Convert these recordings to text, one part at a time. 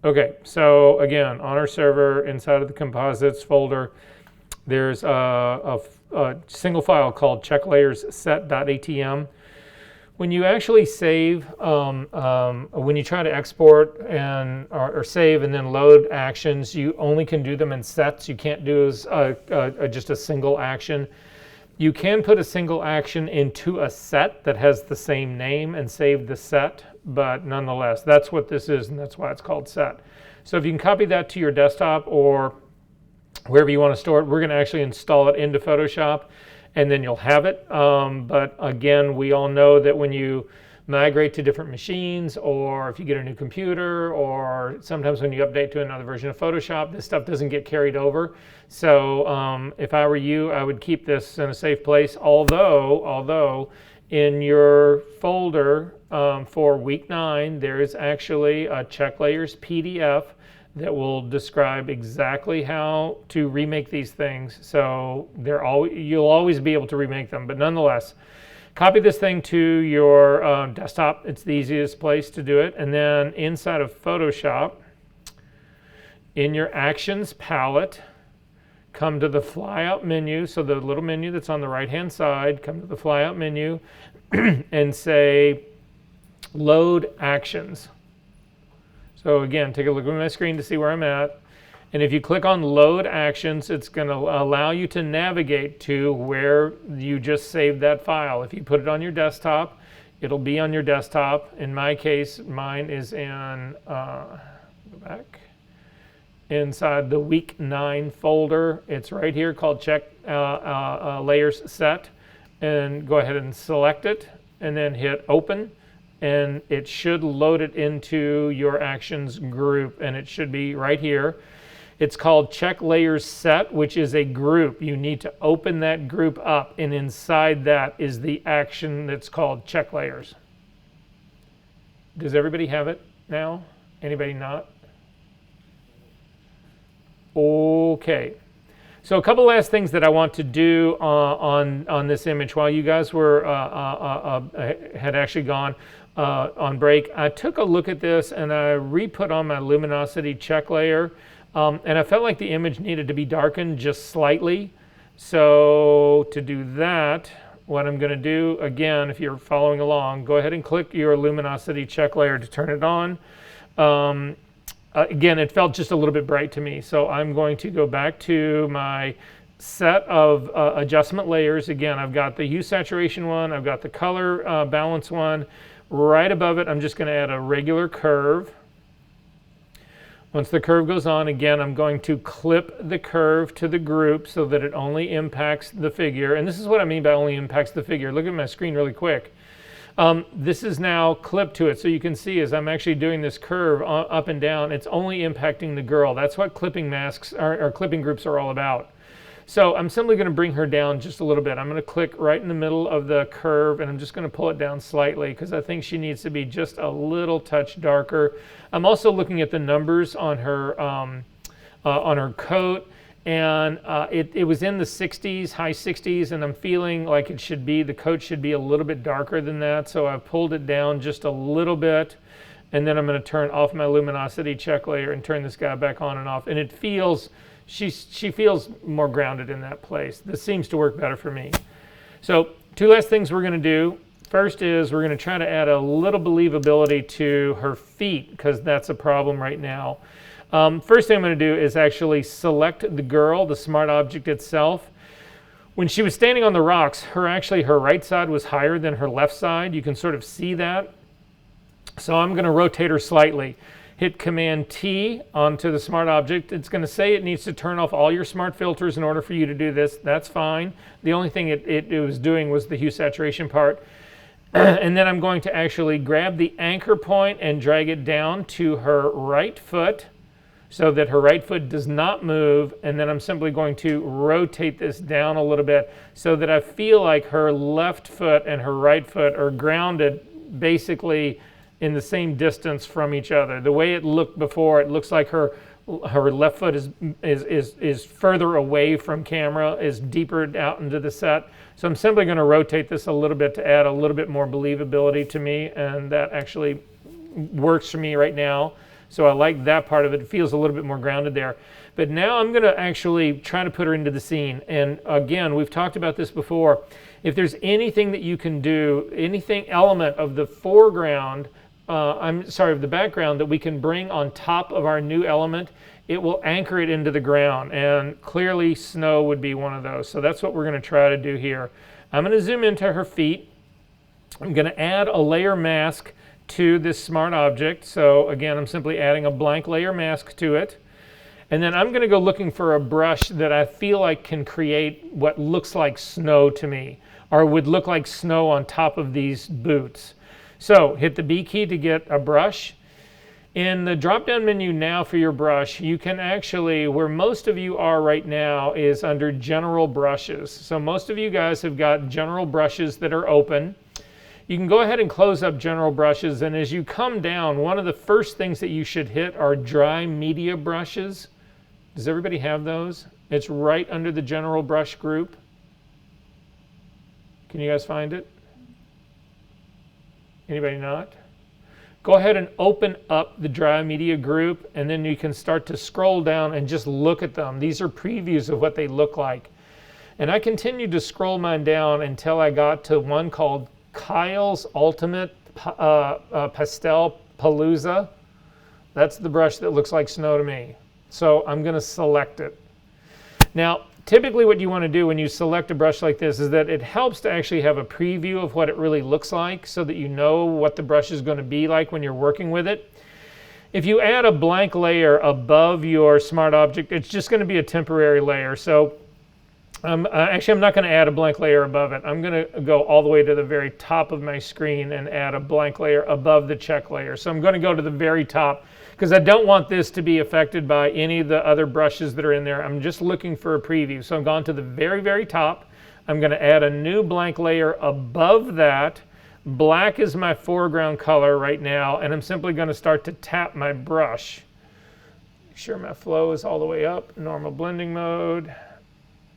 Okay, so again, on our server, inside of the composites folder, there's a single file called checklayerset.atm. When you actually save, when you try to export or save and then load actions, you only can do them in sets. You can't do as just a single action. You can put a single action into a set that has the same name and save the set, but nonetheless, that's what this is, and that's why it's called set. So if you can copy that to your desktop or wherever you want to store it, we're going to actually install it into Photoshop, and then you'll have it. But again, we all know that when you migrate to different machines, or if you get a new computer, or sometimes when you update to another version of Photoshop, this stuff doesn't get carried over. So if I were you, I would keep this in a safe place, although in your folder for week 9, there is actually a Check Layers PDF that will describe exactly how to remake these things. So you'll always be able to remake them, but nonetheless, copy this thing to your desktop. It's the easiest place to do it. And then inside of Photoshop, in your Actions palette, come to the flyout menu. So the little menu that's on the right-hand side, come to the flyout menu and say, Load Actions. So again, take a look at my screen to see where I'm at. And if you click on Load Actions, it's going to allow you to navigate to where you just saved that file. If you put it on your desktop, it'll be on your desktop. In my case, mine is in, go back, inside the week 9 folder. It's right here called Check Layers Set. And go ahead and select it and then hit Open. And it should load it into your Actions group, and it should be right here. It's called Check Layers Set, which is a group. You need to open that group up, and inside that is the action that's called Check Layers. Does everybody have it now? Anybody not? Okay. So a couple last things that I want to do on this image while you guys were had actually gone on break. I took a look at this and I re-put on my luminosity check layer, and I felt like the image needed to be darkened just slightly. So to do that, what I'm going to do, again, if you're following along, go ahead and click your luminosity check layer to turn it on. Again, it felt just a little bit bright to me, so I'm going to go back to my set of adjustment layers. Again, I've got the hue saturation one, I've got the color balance one. Right above it, I'm just going to add a regular curve. Once the curve goes on, again, I'm going to clip the curve to the group so that it only impacts the figure. And this is what I mean by only impacts the figure. Look at my screen really quick. This is now clipped to it, so you can see as I'm actually doing this curve up and down, it's only impacting the girl. That's what clipping masks or clipping groups are all about. So I'm simply going to bring her down just a little bit. I'm going to click right in the middle of the curve, and I'm just going to pull it down slightly because I think she needs to be just a little touch darker. I'm also looking at the numbers on her coat. And it was in the 60s, high 60s, and I'm feeling like the coat should be a little bit darker than that. So I've pulled it down just a little bit, and then I'm going to turn off my luminosity check layer and turn this guy back on and off. And it feels, she feels more grounded in that place. This seems to work better for me. So 2 last things we're going to do. First is we're going to try to add a little believability to her feet because that's a problem right now. First thing I'm going to do is actually select the girl, the smart object itself. When she was standing on the rocks, her right side was higher than her left side. You can sort of see that. So I'm going to rotate her slightly. Hit Command T onto the smart object. It's going to say it needs to turn off all your smart filters in order for you to do this. That's fine. The only thing it was doing was the hue saturation part. And then I'm going to actually grab the anchor point and drag it down to her right foot, so that her right foot does not move, and then I'm simply going to rotate this down a little bit so that I feel like her left foot and her right foot are grounded basically in the same distance from each other. The way it looked before, it looks like her left foot is further away from camera, is deeper out into the set. So I'm simply going to rotate this a little bit to add a little bit more believability to me, and that actually works for me right now. So I like that part of it. It feels a little bit more grounded there. But now I'm going to actually try to put her into the scene. And again, we've talked about this before. If there's anything that you can do, anything element of the foreground, of the background that we can bring on top of our new element, it will anchor it into the ground. And clearly snow would be one of those. So that's what we're going to try to do here. I'm going to zoom into her feet. I'm going to add a layer mask to this smart object. So again, I'm simply adding a blank layer mask to it. And then I'm going to go looking for a brush that I feel like can create what looks like snow to me, or would look like snow on top of these boots. So hit the B key to get a brush. In the drop-down menu now for your brush, you can actually, where most of you are right now is under General Brushes. So most of you guys have got General Brushes that are open. You can go ahead and close up General Brushes, and as you come down, one of the first things that you should hit are Dry Media Brushes. Does everybody have those? It's right under the General Brush group. Can you guys find it? Anybody not? Go ahead and open up the Dry Media group, and then you can start to scroll down and just look at them. These are previews of what they look like. And I continued to scroll mine down until I got to one called Kyle's Ultimate Pastel Palooza. That's the brush that looks like snow to me. So I'm going to select it. Now, typically what you want to do when you select a brush like this is that it helps to actually have a preview of what it really looks like so that you know what the brush is going to be like when you're working with it. If you add a blank layer above your smart object, it's just going to be a temporary layer. So actually, I'm not going to add a blank layer above it. I'm going to go all the way to the very top of my screen and add a blank layer above the check layer. So I'm going to go to the very top because I don't want this to be affected by any of the other brushes that are in there. I'm just looking for a preview. So I'm gone to the very, very top. I'm going to add a new blank layer above that. Black is my foreground color right now, and I'm simply going to start to tap my brush. Make sure my flow is all the way up, normal blending mode.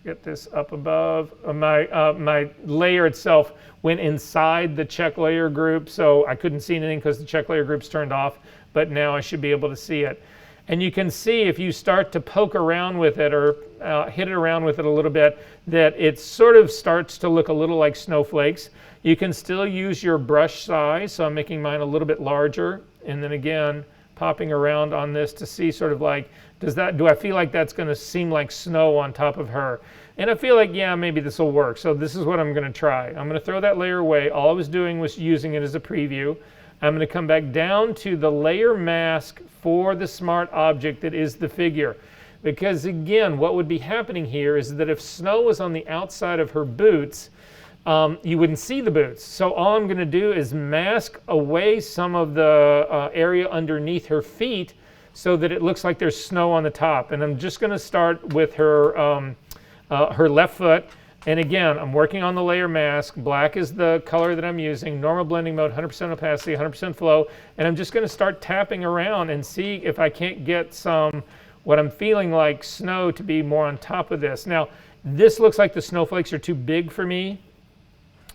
Get this up above. My layer itself went inside the check layer group, so I couldn't see anything because the check layer group's turned off, but now I should be able to see it. And you can see if you start to poke around with it or hit it around with it a little bit, that it sort of starts to look a little like snowflakes. You can still use your brush size, so I'm making mine a little bit larger, and then again, popping around on this to see sort of like, do I feel like that's going to seem like snow on top of her? And I feel like, yeah, maybe this will work. So this is what I'm going to try. I'm going to throw that layer away. All I was doing was using it as a preview. I'm going to come back down to the layer mask for the smart object that is the figure. Because again, what would be happening here is that if snow was on the outside of her boots, you wouldn't see the boots. So all I'm going to do is mask away some of the area underneath her feet so that it looks like there's snow on the top. And I'm just going to start with her, her left foot. And again, I'm working on the layer mask. Black is the color that I'm using. Normal blending mode, 100% opacity, 100% flow. And I'm just going to start tapping around and see if I can't get some, what I'm feeling like snow to be more on top of this. Now, this looks like the snowflakes are too big for me.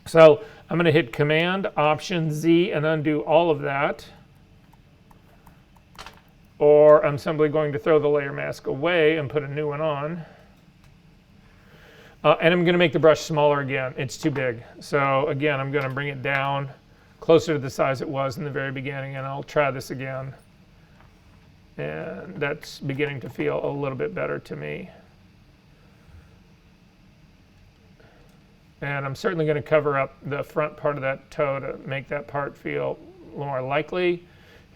So I'm going to hit Command, Option, Z, and undo all of that. Or I'm simply going to throw the layer mask away and put a new one on. And I'm going to make the brush smaller again. It's too big. So again, I'm going to bring it down closer to the size it was in the very beginning, and I'll try this again. And that's beginning to feel a little bit better to me. And I'm certainly going to cover up the front part of that toe to make that part feel a little more likely.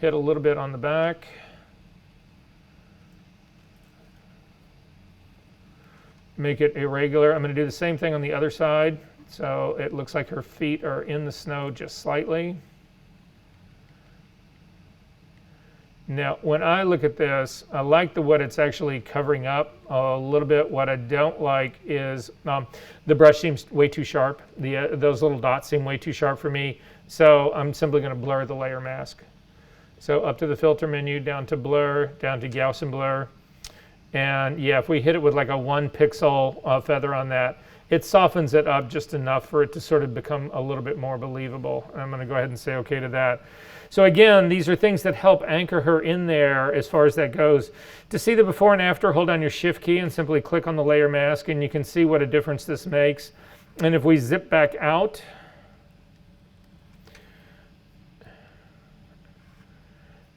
Hit a little bit on the back. Make it irregular. I'm going to do the same thing on the other side. So it looks like her feet are in the snow just slightly. Now, when I look at this, I like what it's actually covering up a little bit. What I don't like is the brush seems way too sharp. Those little dots seem way too sharp for me. So I'm simply going to blur the layer mask. So up to the filter menu, down to blur, down to Gaussian blur. And yeah, if we hit it with like a 1 pixel feather on that, it softens it up just enough for it to sort of become a little bit more believable. And I'm going to go ahead and say okay to that. So again, these are things that help anchor her in there as far as that goes. To see the before and after, hold down your shift key and simply click on the layer mask, and you can see what a difference this makes. And if we zip back out,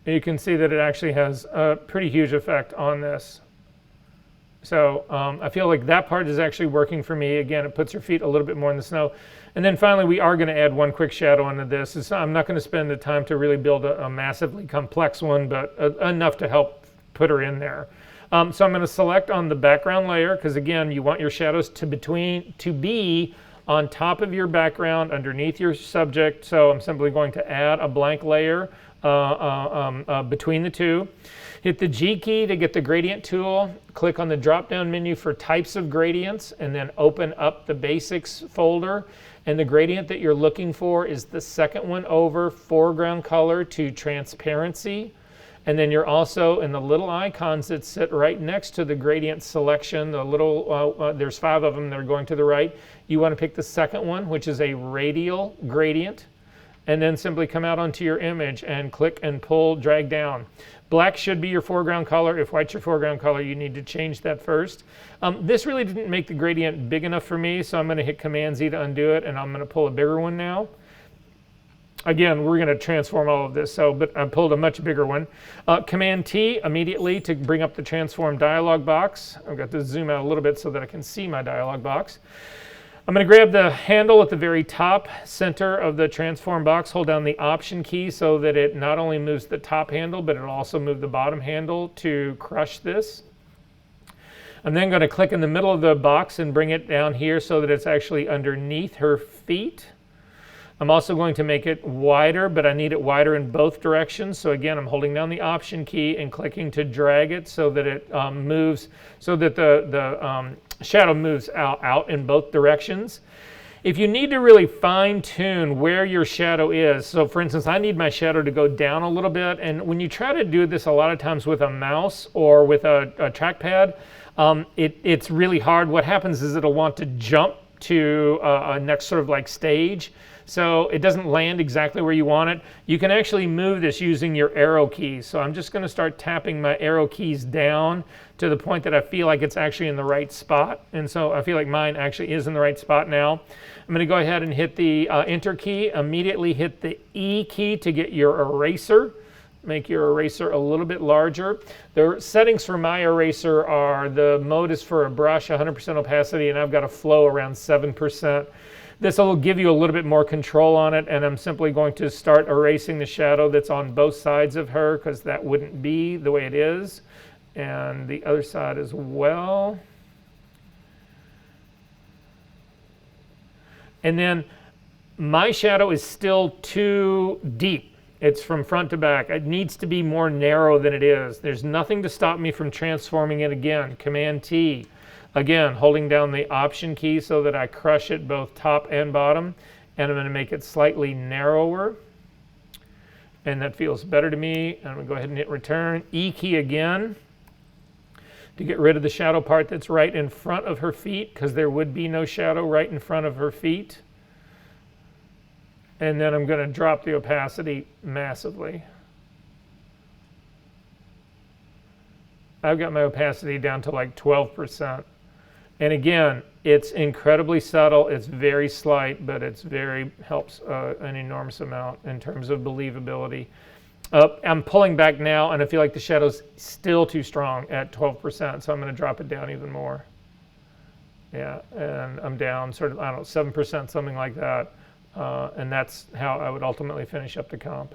you can see that it actually has a pretty huge effect on this. So I feel like that part is actually working for me. Again, it puts her feet a little bit more in the snow. And then finally, we are going to add one quick shadow into this. I'm not going to spend the time to really build a massively complex one, but enough to help put her in there. So I'm going to select on the background layer, because again, you want your shadows to be on top of your background, underneath your subject. So I'm simply going to add a blank layer between the two. Hit the G key to get the gradient tool. Click on the drop-down menu for types of gradients, and then open up the basics folder. And the gradient that you're looking for is the second one over, foreground color to transparency. And then you're also in the little icons that sit right next to the gradient selection, the little, there's 5 of them that are going to the right. You want to pick the second one, which is a radial gradient, and then simply come out onto your image and click and pull, drag down. Black should be your foreground color. If white's your foreground color, you need to change that first. This really didn't make the gradient big enough for me, so I'm going to hit Command Z to undo it, and I'm going to pull a bigger one now. Again, we're going to transform all of this, but I pulled a much bigger one. Command T immediately to bring up the transform dialog box. I've got to zoom out a little bit so that I can see my dialog box. I'm going to grab the handle at the very top center of the transform box, hold down the Option key so that it not only moves the top handle, but it'll also move the bottom handle to crush this. I'm then going to click in the middle of the box and bring it down here so that it's actually underneath her feet. I'm also going to make it wider, but I need it wider in both directions. So again, I'm holding down the Option key and clicking to drag it so that it moves, so that the shadow moves out in both directions. If you need to really fine tune where your shadow is, so for instance, I need my shadow to go down a little bit, and when you try to do this a lot of times with a mouse or with a trackpad, it's really hard. What happens is it'll want to jump to a next sort of like stage. So it doesn't land exactly where you want it. You can actually move this using your arrow keys. So I'm just going to start tapping my arrow keys down to the point that I feel like it's actually in the right spot. And so I feel like mine actually is in the right spot now. I'm going to go ahead and hit the Enter key, immediately hit the E key to get your eraser. Make your eraser a little bit larger. The settings for my eraser are, the mode is for a brush, 100% opacity, and I've got a flow around 7%. This will give you a little bit more control on it, and I'm simply going to start erasing the shadow that's on both sides of her, because that wouldn't be the way it is. And the other side as well. And then my shadow is still too deep. It's from front to back. It needs to be more narrow than it is. There's nothing to stop me from transforming it again. Command T. Again, holding down the Option key so that I crush it both top and bottom. And I'm going to make it slightly narrower. And that feels better to me. I'm going to go ahead and hit Return. E key again to get rid of the shadow part that's right in front of her feet, because there would be no shadow right in front of her feet. And then I'm going to drop the opacity massively. I've got my opacity down to like 12%. And again, it's incredibly subtle, it's very slight, but it's helps an enormous amount in terms of believability. I'm pulling back now, and I feel like the shadow's still too strong at 12%, so I'm going to drop it down even more. Yeah, and I'm down sort of, I don't know, 7%, something like that. And that's how I would ultimately finish up the comp.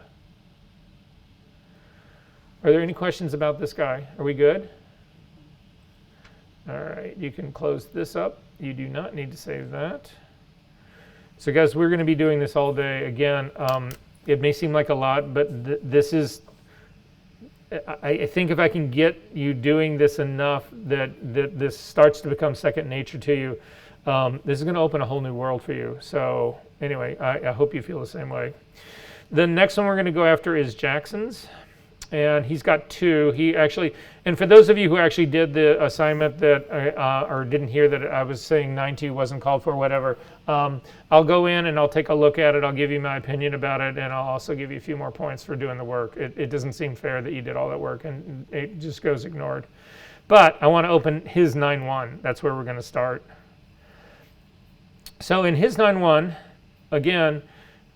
Are there any questions about this guy? Are we good? All right, you can close this up. You do not need to save that. So guys, we're going to be doing this all day. Again, it may seem like a lot, but this is, I think if I can get you doing this enough that this starts to become second nature to you, this is going to open a whole new world for you. So anyway, I hope you feel the same way. The next one we're going to go after is Jackson's. and he's got 2. He actually, and for those of you who actually did the assignment that, or didn't hear that I was saying 9.2 wasn't called for, whatever, I'll go in and I'll take a look at it. I'll give you my opinion about it, and I'll also give you a few more points for doing the work. It doesn't seem fair that you did all that work and it just goes ignored. But I want to open his 9.1. That's where we're going to start. So in his 9.1, again,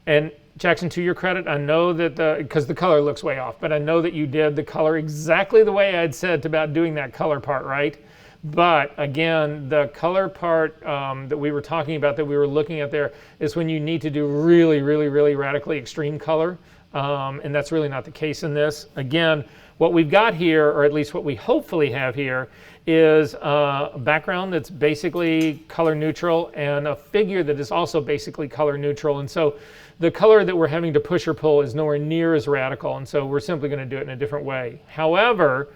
and Jackson, to your credit, I know that, because the color looks way off, but I know that you did the color exactly the way I'd said about doing that color part, right? But again, the color part that we were talking about, that we were looking at there, is when you need to do really, really, really radically extreme color. And that's really not the case in this. Again, what we've got here, or at least what we hopefully have here, is a background that's basically color neutral and a figure that is also basically color neutral. And so the color that we're having to push or pull is nowhere near as radical. And so we're simply going to do it in a different way. However,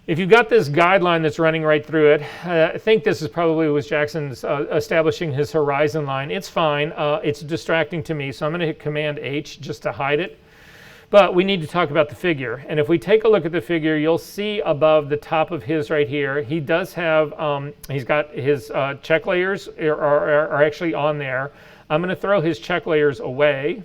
if you've got this guideline that's running right through it, I think this is probably was Jackson's establishing his horizon line. It's fine. It's distracting to me, so I'm going to hit Command H just to hide it. But we need to talk about the figure. And if we take a look at the figure, you'll see above the top of his right here, he does have, he's got his check layers are actually on there. I'm going to throw his check layers away.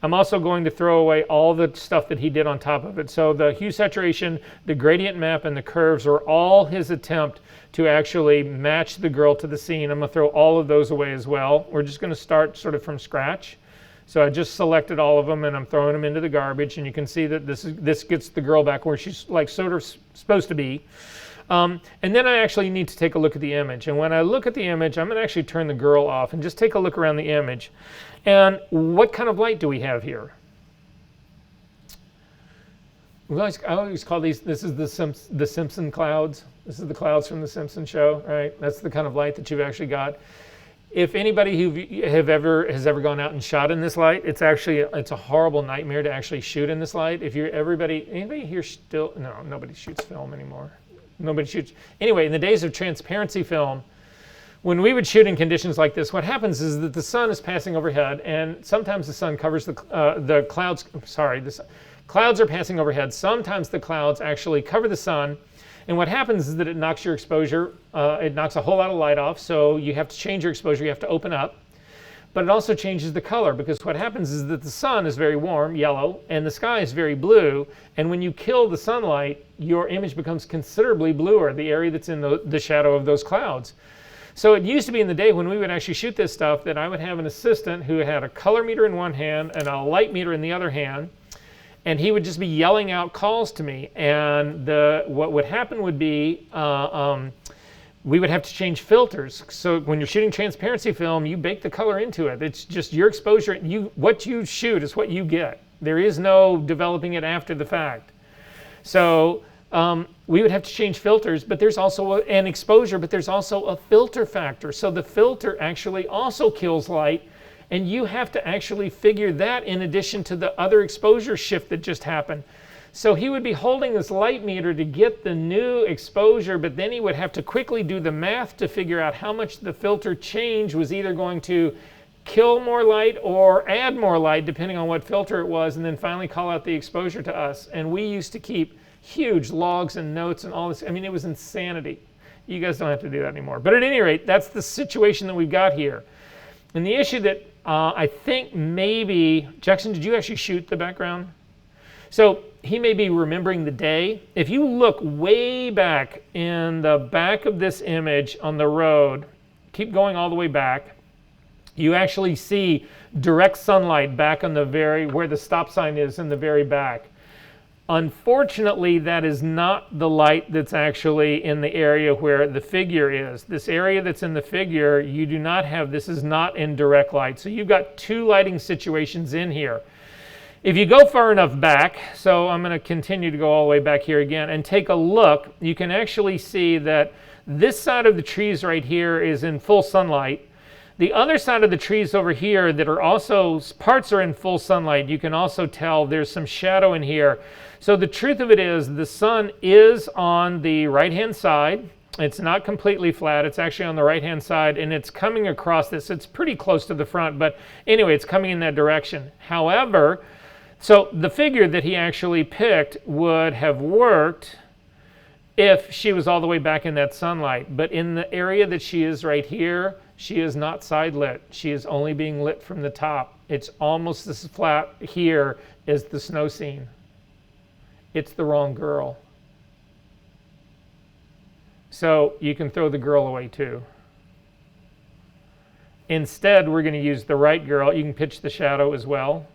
I'm also going to throw away all the stuff that he did on top of it. So the hue saturation, the gradient map, and the curves are all his attempt to actually match the girl to the scene. I'm going to throw all of those away as well. We're just going to start sort of from scratch. So I just selected all of them and I'm throwing them into the garbage, and you can see that this gets the girl back where she's like sort of supposed to be. And then I actually need to take a look at the image. And when I look at the image, I'm going to actually turn the girl off and just take a look around the image. And what kind of light do we have here? I always call these, this is the Simpson clouds. This is the clouds from the Simpson show, right? That's the kind of light that you've actually got. If anybody who has ever gone out and shot in this light, it's a horrible nightmare to actually shoot in this light. If you're anybody here still, no, nobody shoots film anymore. Nobody shoots. Anyway, in the days of transparency film, when we would shoot in conditions like this, what happens is that the sun is passing overhead, and sometimes the sun covers the clouds. Sorry, the clouds are passing overhead. Sometimes the clouds actually cover the sun. And what happens is that it knocks your exposure, it knocks a whole lot of light off, so you have to change your exposure, you have to open up. But it also changes the color, because what happens is that the sun is very warm, yellow, and the sky is very blue, and when you kill the sunlight, your image becomes considerably bluer, the area that's in the shadow of those clouds. So it used to be in the day when we would actually shoot this stuff that I would have an assistant who had a color meter in one hand and a light meter in the other hand, and he would just be yelling out calls to me. And what would happen would be we would have to change filters. So when you're shooting transparency film, you bake the color into it. It's just your exposure. What you shoot is what you get. There is no developing it after the fact. So we would have to change filters, but there's also an exposure, but there's also a filter factor. So the filter actually also kills light. And you have to actually figure that in addition to the other exposure shift that just happened. So he would be holding this light meter to get the new exposure, but then he would have to quickly do the math to figure out how much the filter change was either going to kill more light or add more light, depending on what filter it was, and then finally call out the exposure to us. And we used to keep huge logs and notes and all this. I mean, it was insanity. You guys don't have to do that anymore. But at any rate, that's the situation that we've got here. And the issue that I think maybe, Jackson, did you actually shoot the background? So he may be remembering the day. If you look way back in the back of this image on the road, keep going all the way back, you actually see direct sunlight back on where the stop sign is in the very back. Unfortunately, that is not the light that's actually in the area where the figure is. This area that's in the figure, you do not have, this is not in direct light. So you've got two lighting situations in here. If you go far enough back, so I'm going to continue to go all the way back here again and take a look, you can actually see that this side of the trees right here is in full sunlight. The other side of the trees over here that are also, parts are in full sunlight, you can also tell there's some shadow in here. So the truth of it is the sun is on the right-hand side. It's not completely flat. It's actually on the right-hand side, and it's coming across this. It's pretty close to the front, but anyway, it's coming in that direction. However, So the figure that he actually picked would have worked if she was all the way back in that sunlight. But in the area that she is right here, she is not side lit. She is only being lit from the top. It's almost as flat here as the snow scene. It's the wrong girl. So you can throw the girl away too. Instead, we're going to use the right girl. You can pitch the shadow as well.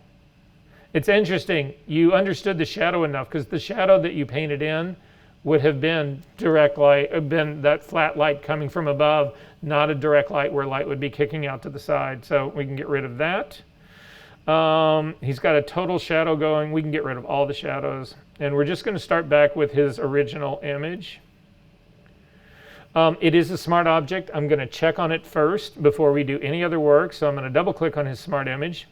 It's interesting. You understood the shadow enough because the shadow that you painted in would have been direct light, been that flat light coming from above, not a direct light where light would be kicking out to the side. So we can get rid of that. He's got a total shadow going. We can get rid of all the shadows. And we're just going to start back with his original image. It is a smart object. I'm going to check on it first before we do any other work. So I'm going to double click on his smart image.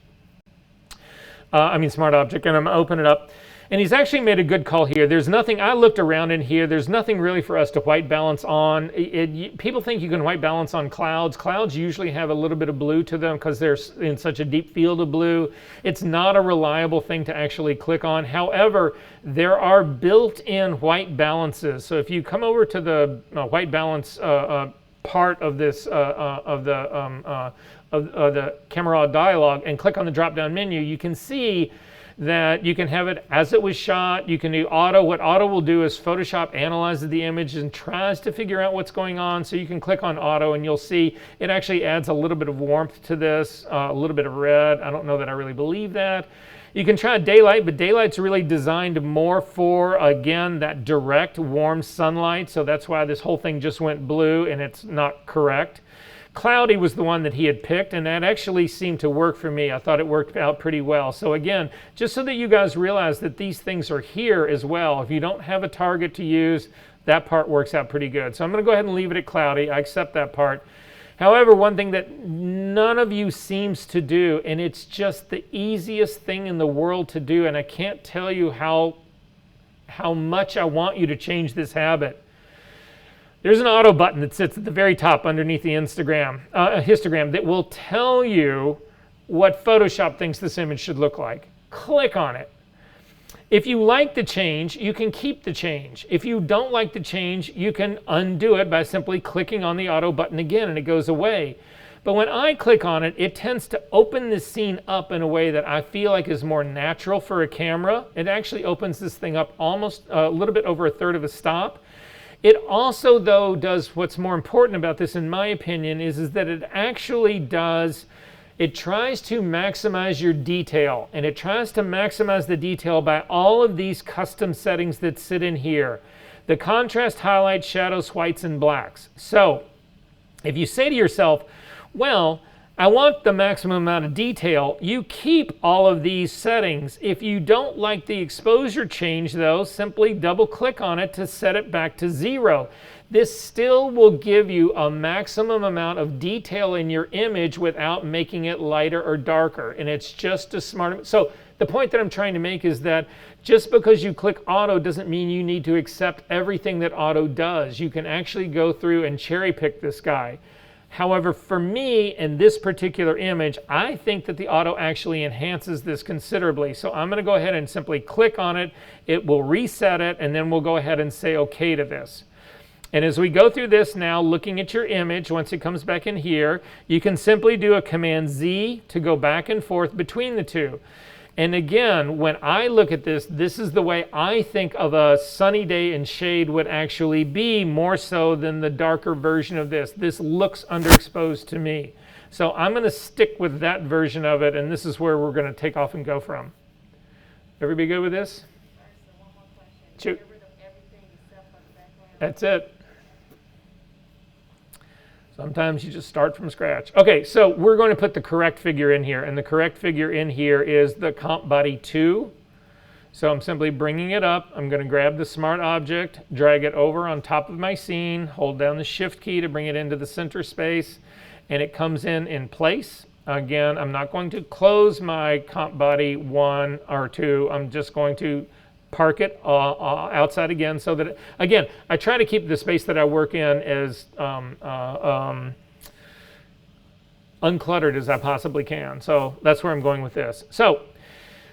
Smart object, and I'm going to open it up. And he's actually made a good call here. There's nothing, I looked around in here, there's nothing really for us to white balance on. People think you can white balance on clouds. Clouds usually have a little bit of blue to them because they're in such a deep field of blue. It's not a reliable thing to actually click on. However, there are built-in white balances. So if you come over to the white balance part of this, of the camera raw dialog and click on the drop-down menu, you can see that you can have it as it was shot. You can do auto. What auto will do is Photoshop analyzes the image and tries to figure out what's going on. So you can click on auto and you'll see it actually adds a little bit of warmth to this, a little bit of red. I don't know that I really believe that. You can try daylight, but daylight's really designed more for, again, that direct warm sunlight. So that's why this whole thing just went blue and it's not correct. Cloudy was the one that he had picked, and that actually seemed to work for me. I thought it worked out pretty well. So again, just so that you guys realize that these things are here as well. If you don't have a target to use, that part works out pretty good. So I'm going to go ahead and leave it at cloudy. I accept that part. However, one thing that none of you seems to do, and it's just the easiest thing in the world to do, and I can't tell you how much I want you to change this habit. There's an auto button that sits at the very top underneath the histogram that will tell you what Photoshop thinks this image should look like. Click on it. If you like the change, you can keep the change. If you don't like the change, you can undo it by simply clicking on the auto button again and it goes away. But when I click on it, it tends to open this scene up in a way that I feel like is more natural for a camera. It actually opens this thing up almost a little bit over a third of a stop. It also, though, does what's more important about this, in my opinion, is that it actually does, it tries to maximize your detail. And it tries to maximize the detail by all of these custom settings that sit in here. The contrast, highlights, shadows, whites, and blacks. So if you say to yourself, well, I want the maximum amount of detail, you keep all of these settings. If you don't like the exposure change, though, simply double click on it to set it back to 0. This still will give you a maximum amount of detail in your image without making it lighter or darker. And it's just a smart. So the point that I'm trying to make is that just because you click auto doesn't mean you need to accept everything that auto does. You can actually go through and cherry pick this guy. However, for me, in this particular image, I think that the auto actually enhances this considerably. So I'm going to go ahead and simply click on it. It will reset it, and then we'll go ahead and say OK to this. And as we go through this now, looking at your image, once it comes back in here, you can simply do a Command Z to go back and forth between the two. And again, when I look at this, this is the way I think of a sunny day and shade would actually be, more so than the darker version of this. This looks underexposed to me. So I'm going to stick with that version of it, and this is where we're going to take off and go from. Everybody good with this? One more question. Shoot. Get rid of everything except for the background. That's it. Sometimes you just start from scratch. Okay, so we're going to put the correct figure in here, and the correct figure in here is the comp body 2. So I'm simply bringing it up. I'm going to grab the smart object, drag it over on top of my scene, hold down the shift key to bring it into the center space, and it comes in place. Again, I'm not going to close my comp body 1 or 2. I'm just going to park it outside again, so that, again, I try to keep the space that I work in as uncluttered as I possibly can. So that's where I'm going with this. So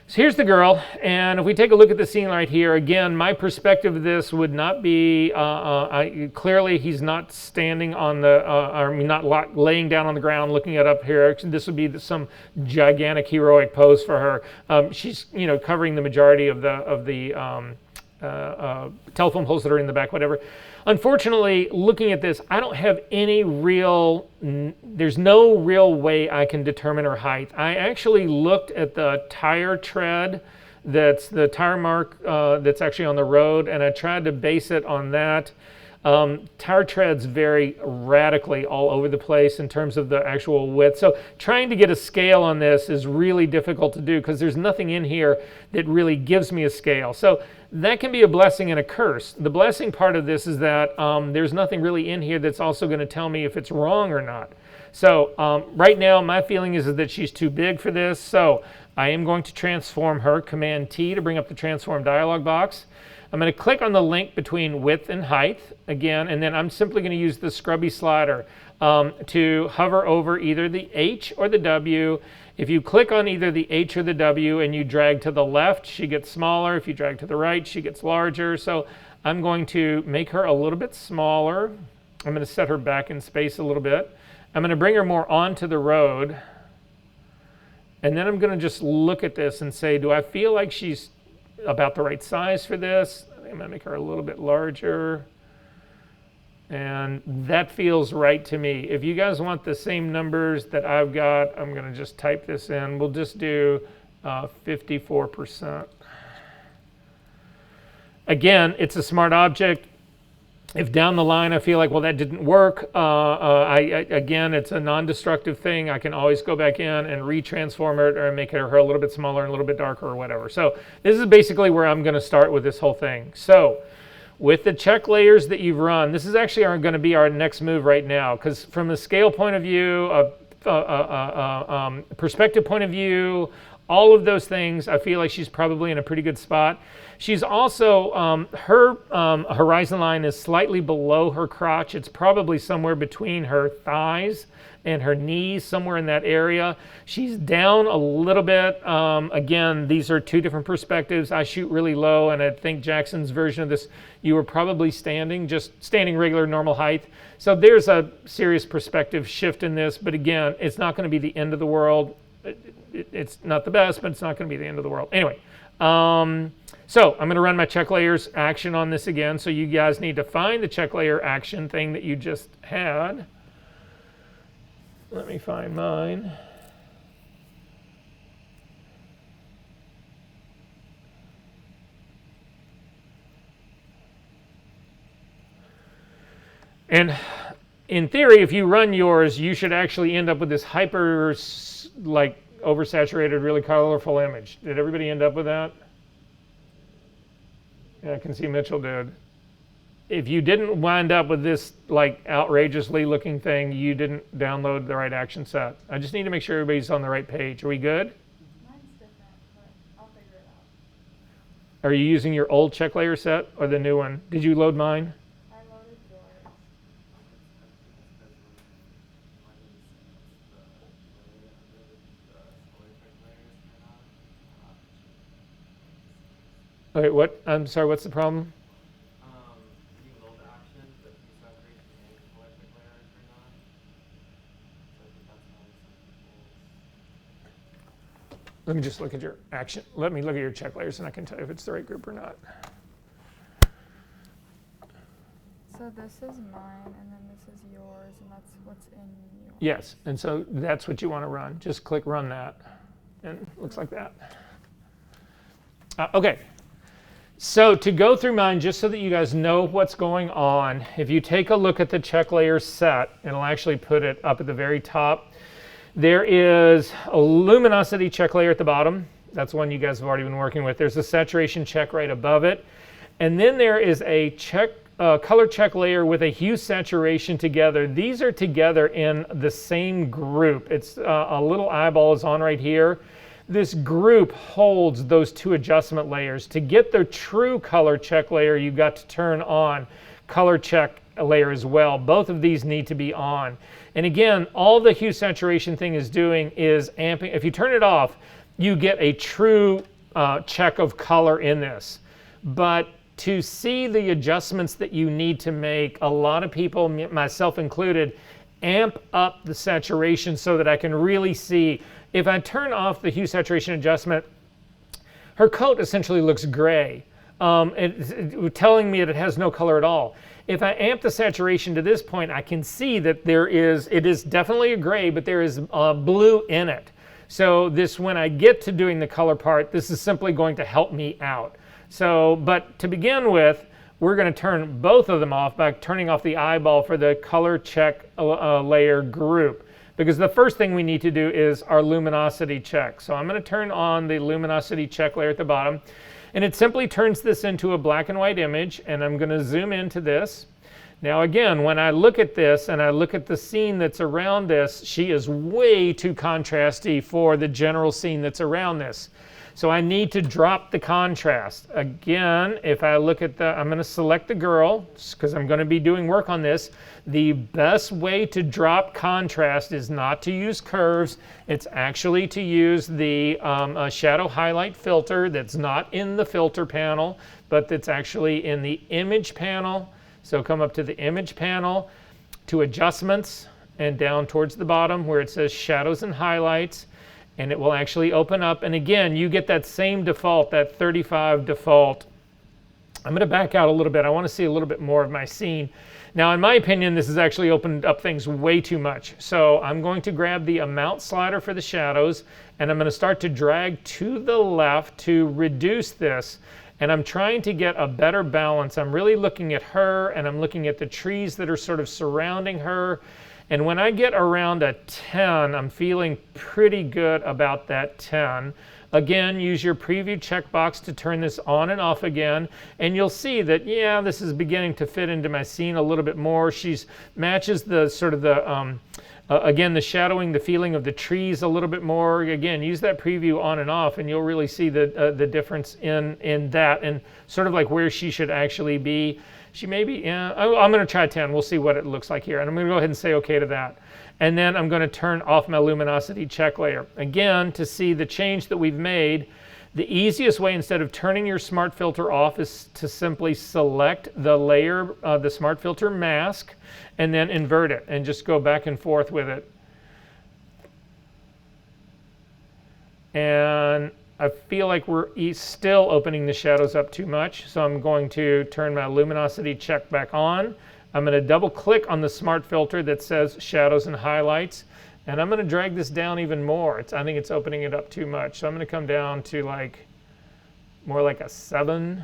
So here's the girl, and if we take a look at the scene right here, again, my perspective of this would not be, clearly he's not standing on the, not laying down on the ground looking at up here. This would be some gigantic heroic pose for her. She's, covering the majority of the telephone poles that are in the back, whatever. Unfortunately, looking at this, I don't have any real, there's no real way I can determine her height. I actually looked at the tire tread, that's the tire mark that's actually on the road, and I tried to base it on that. Tire treads vary radically all over the place in terms of the actual width. So trying to get a scale on this is really difficult to do because there's nothing in here that really gives me a scale. So that can be a blessing and a curse. The blessing part of this is that there's nothing really in here that's also going to tell me if it's wrong or not. So right now my feeling is that she's too big for this. So I am going to transform her, Command T to bring up the transform dialog box. I'm going to click on the link between width and height again, and then I'm simply going to use the scrubby slider to hover over either the H or the W. If you click on either the H or the W and you drag to the left, she gets smaller. If you drag to the right, she gets larger. So I'm going to make her a little bit smaller. I'm going to set her back in space a little bit. I'm going to bring her more onto the road. And then I'm going to just look at this and say, do I feel like she's about the right size for this? I'm going to make her a little bit larger. And that feels right to me. If you guys want the same numbers that I've got, I'm going to just type this in. We'll just do 54%. Again, it's a smart object. If down the line I feel like, well, that didn't work, again, it's a non-destructive thing. I can always go back in and retransform it or make her a little bit smaller and a little bit darker or whatever. So this is basically where I'm going to start with this whole thing. So with the check layers that you've run, this is actually going to be our next move right now, because from the scale point of view, perspective point of view, all of those things, I feel like she's probably in a pretty good spot. She's also, her horizon line is slightly below her crotch. It's probably somewhere between her thighs and her knees, somewhere in that area. She's down a little bit. Again, these are two different perspectives. I shoot really low, and I think Jackson's version of this, you were probably standing, just standing regular normal height. So there's a serious perspective shift in this, but again, it's not going to be the end of the world. It's not the best, but it's not going to be the end of the world. Anyway, so I'm going to run my check layers action on this again. So you guys need to find the check layer action thing that you just had. Let me find mine. And in theory, if you run yours, you should actually end up with this hyper, like, oversaturated, really colorful image. Did everybody end up with that? Yeah, I can see Mitchell did. If you didn't wind up with this like outrageously looking thing, you didn't download the right action set. I just need to make sure everybody's on the right page. Are we good? Mine's different, but I'll figure it out. Are you using your old check layer set or the new one? Did you load mine? I loaded yours. Okay, what? I'm sorry, what's the problem? You load the action, but Hue Saturation and the electric layer are turned on. So I think that's why some people. Let me just look at your action. Let me look at your check layers and I can tell you if it's the right group or not. So this is mine, and then this is yours, and that's what's in yours. Yes, and so that's what you want to run. Just click run that, and it looks like that. Okay. So to go through mine, just so that you guys know what's going on, if you take a look at the check layer set, it'll actually put it up at the very top. There is a luminosity check layer at the bottom. That's one you guys have already been working with. There's a saturation check right above it. And then there is a color check layer with a hue saturation together. These are together in the same group. It's a little eyeball is on right here. This group holds those two adjustment layers. To get the true color check layer, you've got to turn on color check layer as well. Both of these need to be on. And again, all the hue saturation thing is doing is amping. If you turn it off, you get a true check of color in this. But to see the adjustments that you need to make, a lot of people, myself included, amp up the saturation so that I can really see. If I turn off the hue saturation adjustment, her coat essentially looks gray, telling me that it has no color at all. If I amp the saturation to this point, I can see that it is definitely a gray, but there is blue in it. So this, when I get to doing the color part, this is simply going to help me out. So, but to begin with, we're going to turn both of them off by turning off the eyeball for the color check layer group. Because the first thing we need to do is our luminosity check. So I'm going to turn on the luminosity check layer at the bottom. And it simply turns this into a black and white image. And I'm going to zoom into this. Now again, when I look at this and I look at the scene that's around this, she is way too contrasty for the general scene that's around this. So I need to drop the contrast. Again, if I look at I'm going to select the girl because I'm going to be doing work on this. The best way to drop contrast is not to use curves. It's actually to use the shadow highlight filter that's not in the filter panel, but that's actually in the image panel. So come up to the image panel, to adjustments, and down towards the bottom where it says shadows and highlights. And it will actually open up. And again, you get that same default, that 35 default. I'm going to back out a little bit. I want to see a little bit more of my scene. Now, in my opinion, this has actually opened up things way too much. So I'm going to grab the amount slider for the shadows, and I'm going to start to drag to the left to reduce this. And I'm trying to get a better balance. I'm really looking at her, and I'm looking at the trees that are sort of surrounding her. And when I get around a 10, I'm feeling pretty good about that 10. Again, use your preview checkbox to turn this on and off again. And you'll see that, yeah, this is beginning to fit into my scene a little bit more. She's matches the sort of the, again, the shadowing, the feeling of the trees a little bit more. Again, use that preview on and off and you'll really see the difference in that and sort of like where she should actually be. She may be, I'm going to try 10. We'll see what it looks like here. And I'm going to go ahead and say OK to that. And then I'm going to turn off my luminosity check layer. Again, to see the change that we've made, the easiest way instead of turning your smart filter off is to simply select the layer, the smart filter mask, and then invert it and just go back and forth with it. And I feel like we're still opening the shadows up too much, so I'm going to turn my luminosity check back on. I'm going to double click on the smart filter that says shadows and highlights, and I'm going to drag this down even more. I think it's opening it up too much, so I'm going to come down to like more like a 7,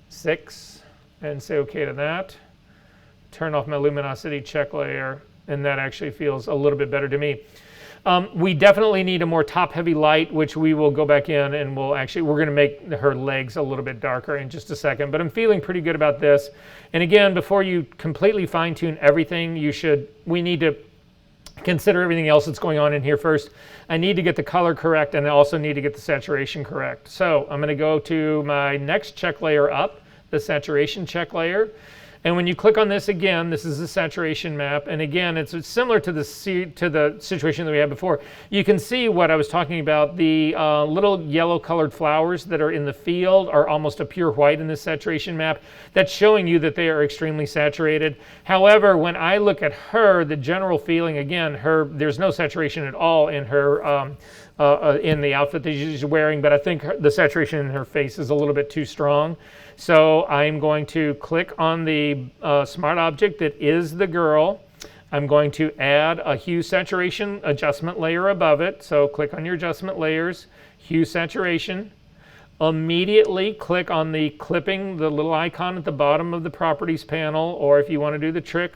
6, and say OK to that. Turn off my luminosity check layer, and that actually feels a little bit better to me. We definitely need a more top-heavy light, which we will go back in and we're going to make her legs a little bit darker in just a second. But I'm feeling pretty good about this. And again, before you completely fine-tune everything, we need to consider everything else that's going on in here first. I need to get the color correct, and I also need to get the saturation correct. So I'm going to go to my next check layer up, the saturation check layer. And when you click on this again, this is the saturation map. And again, it's similar to the situation that we had before. You can see what I was talking about. The little yellow colored flowers that are in the field are almost a pure white in this saturation map. That's showing you that they are extremely saturated. However, when I look at her, the general feeling, again, there's no saturation at all in her in the outfit that she's wearing, but I think the saturation in her face is a little bit too strong. So I'm going to click on the smart object that is the girl. I'm going to add a hue saturation adjustment layer above it. So click on your adjustment layers, hue saturation. Immediately click on the clipping, the little icon at the bottom of the properties panel, or if you want to do the trick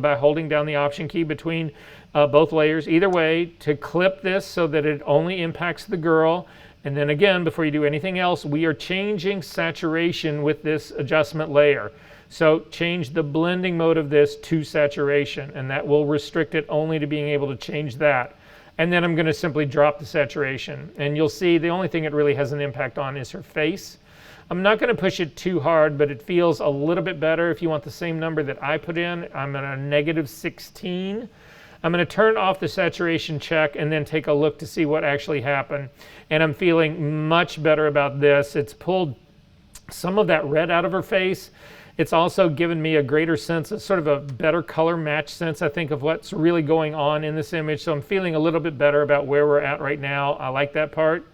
by holding down the option key between both layers. Either way, to clip this so that it only impacts the girl. And then again, before you do anything else, we are changing saturation with this adjustment layer. So change the blending mode of this to saturation, and that will restrict it only to being able to change that. And then I'm going to simply drop the saturation. And you'll see the only thing it really has an impact on is her face. I'm not going to push it too hard, but it feels a little bit better. If you want the same number that I put in, I'm at a -16. I'm going to turn off the saturation check and then take a look to see what actually happened. And I'm feeling much better about this. It's pulled some of that red out of her face. It's also given me a greater sense, of sort of a better color match sense, I think, of what's really going on in this image. So I'm feeling a little bit better about where we're at right now. I like that part.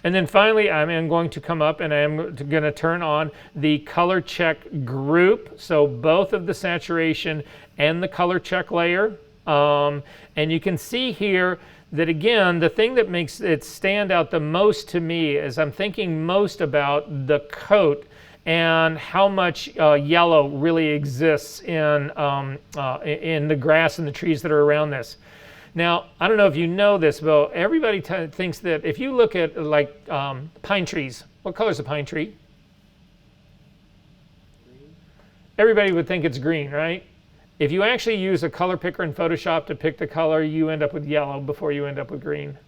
And then finally, I'm going to come up and I'm going to turn on the color check group. So both of the saturation and the color check layer. And you can see here that, again, the thing that makes it stand out the most to me is I'm thinking most about the coat and how much yellow really exists in the grass and the trees that are around this. Now, I don't know if you know this, but everybody thinks that if you look at like pine trees, what color is a pine tree? Green. Everybody would think it's green, right? If you actually use a color picker in Photoshop to pick the color, you end up with yellow before you end up with green.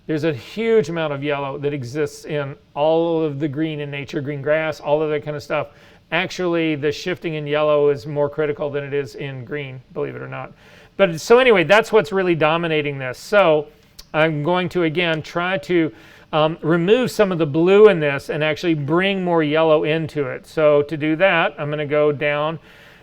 There's a huge amount of yellow that exists in all of the green in nature, green grass, all of that kind of stuff. Actually, the shifting in yellow is more critical than it is in green, believe it or not. But so anyway, that's what's really dominating this. So I'm going to, again, try to remove some of the blue in this and actually bring more yellow into it. So to do that, I'm going to go down.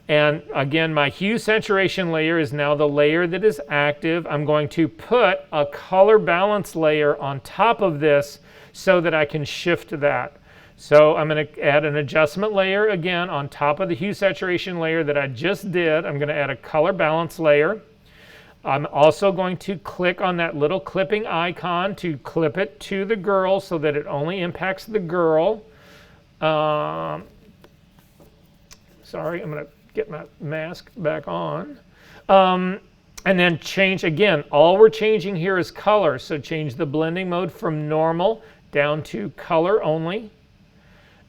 And again, my hue saturation layer is now the layer that is active. I'm going to put a color balance layer on top of this so that I can shift that. So I'm going to add an adjustment layer again on top of the hue saturation layer that I just did. I'm going to add a color balance layer. I'm also going to click on that little clipping icon to clip it to the girl so that it only impacts the girl. Sorry, I'm going to get my mask back on. And then change, again, all we're changing here is color. So change the blending mode from normal down to color only.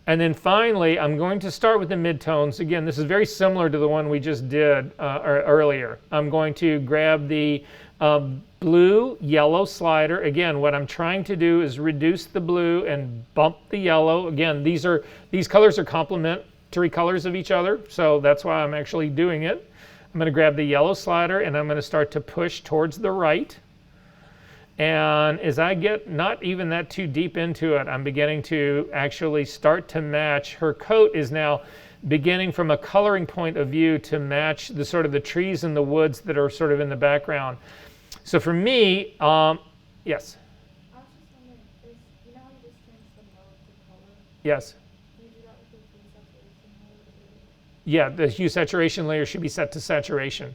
And then finally, I'm going to start with the midtones. Again, this is very similar to the one we just did earlier. I'm going to grab the blue yellow slider. Again, what I'm trying to do is reduce the blue and bump the yellow. Again, these colors are complementary colors of each other, so that's why I'm actually doing it. I'm going to grab the yellow slider and I'm going to start to push towards the right. And as I get not even that too deep into it, I'm beginning to actually start to match. Her coat is now beginning from a coloring point of view to match the sort of the trees and the woods that are sort of in the background. So for me, yes? I was just wondering, you know how you just changed the mode to color? Yes. Can you do that with the hue saturation mode too? Yeah, the hue saturation layer should be set to saturation.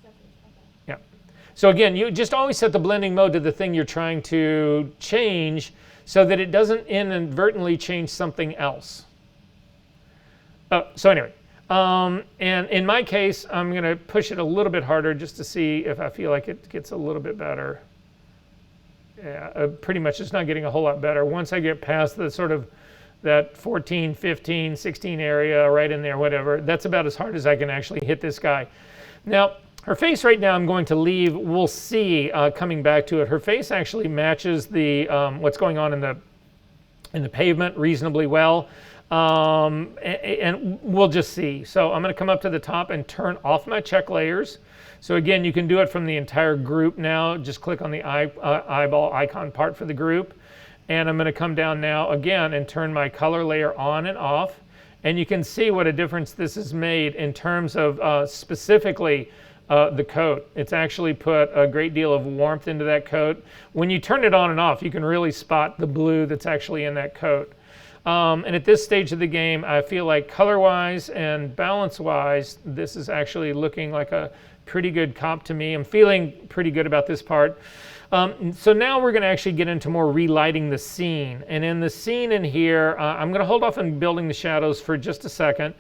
Saturation, okay. Yeah. So again, you just always set the blending mode to the thing you're trying to change so that it doesn't inadvertently change something else. So anyway, and in my case, I'm going to push it a little bit harder just to see if I feel like it gets a little bit better. Yeah, pretty much it's not getting a whole lot better. Once I get past the sort of that 14, 15, 16 area right in there, whatever, that's about as hard as I can actually hit this guy. Now, her face right now I'm going to leave. We'll see coming back to it. Her face actually matches the what's going on in the pavement reasonably well. And we'll just see. So I'm going to come up to the top and turn off my check layers. So again, you can do it from the entire group now. Just click on the eyeball icon part for the group. And I'm going to come down now again and turn my color layer on and off. And you can see what a difference this has made in terms of specifically the coat. It's actually put a great deal of warmth into that coat. When you turn it on and off, you can really spot the blue that's actually in that coat. And at this stage of the game, I feel like color-wise and balance-wise, this is actually looking like a pretty good comp to me. I'm feeling pretty good about this part. So now we're going to actually get into more relighting the scene. And in the scene in here, I'm going to hold off on building the shadows for just a second.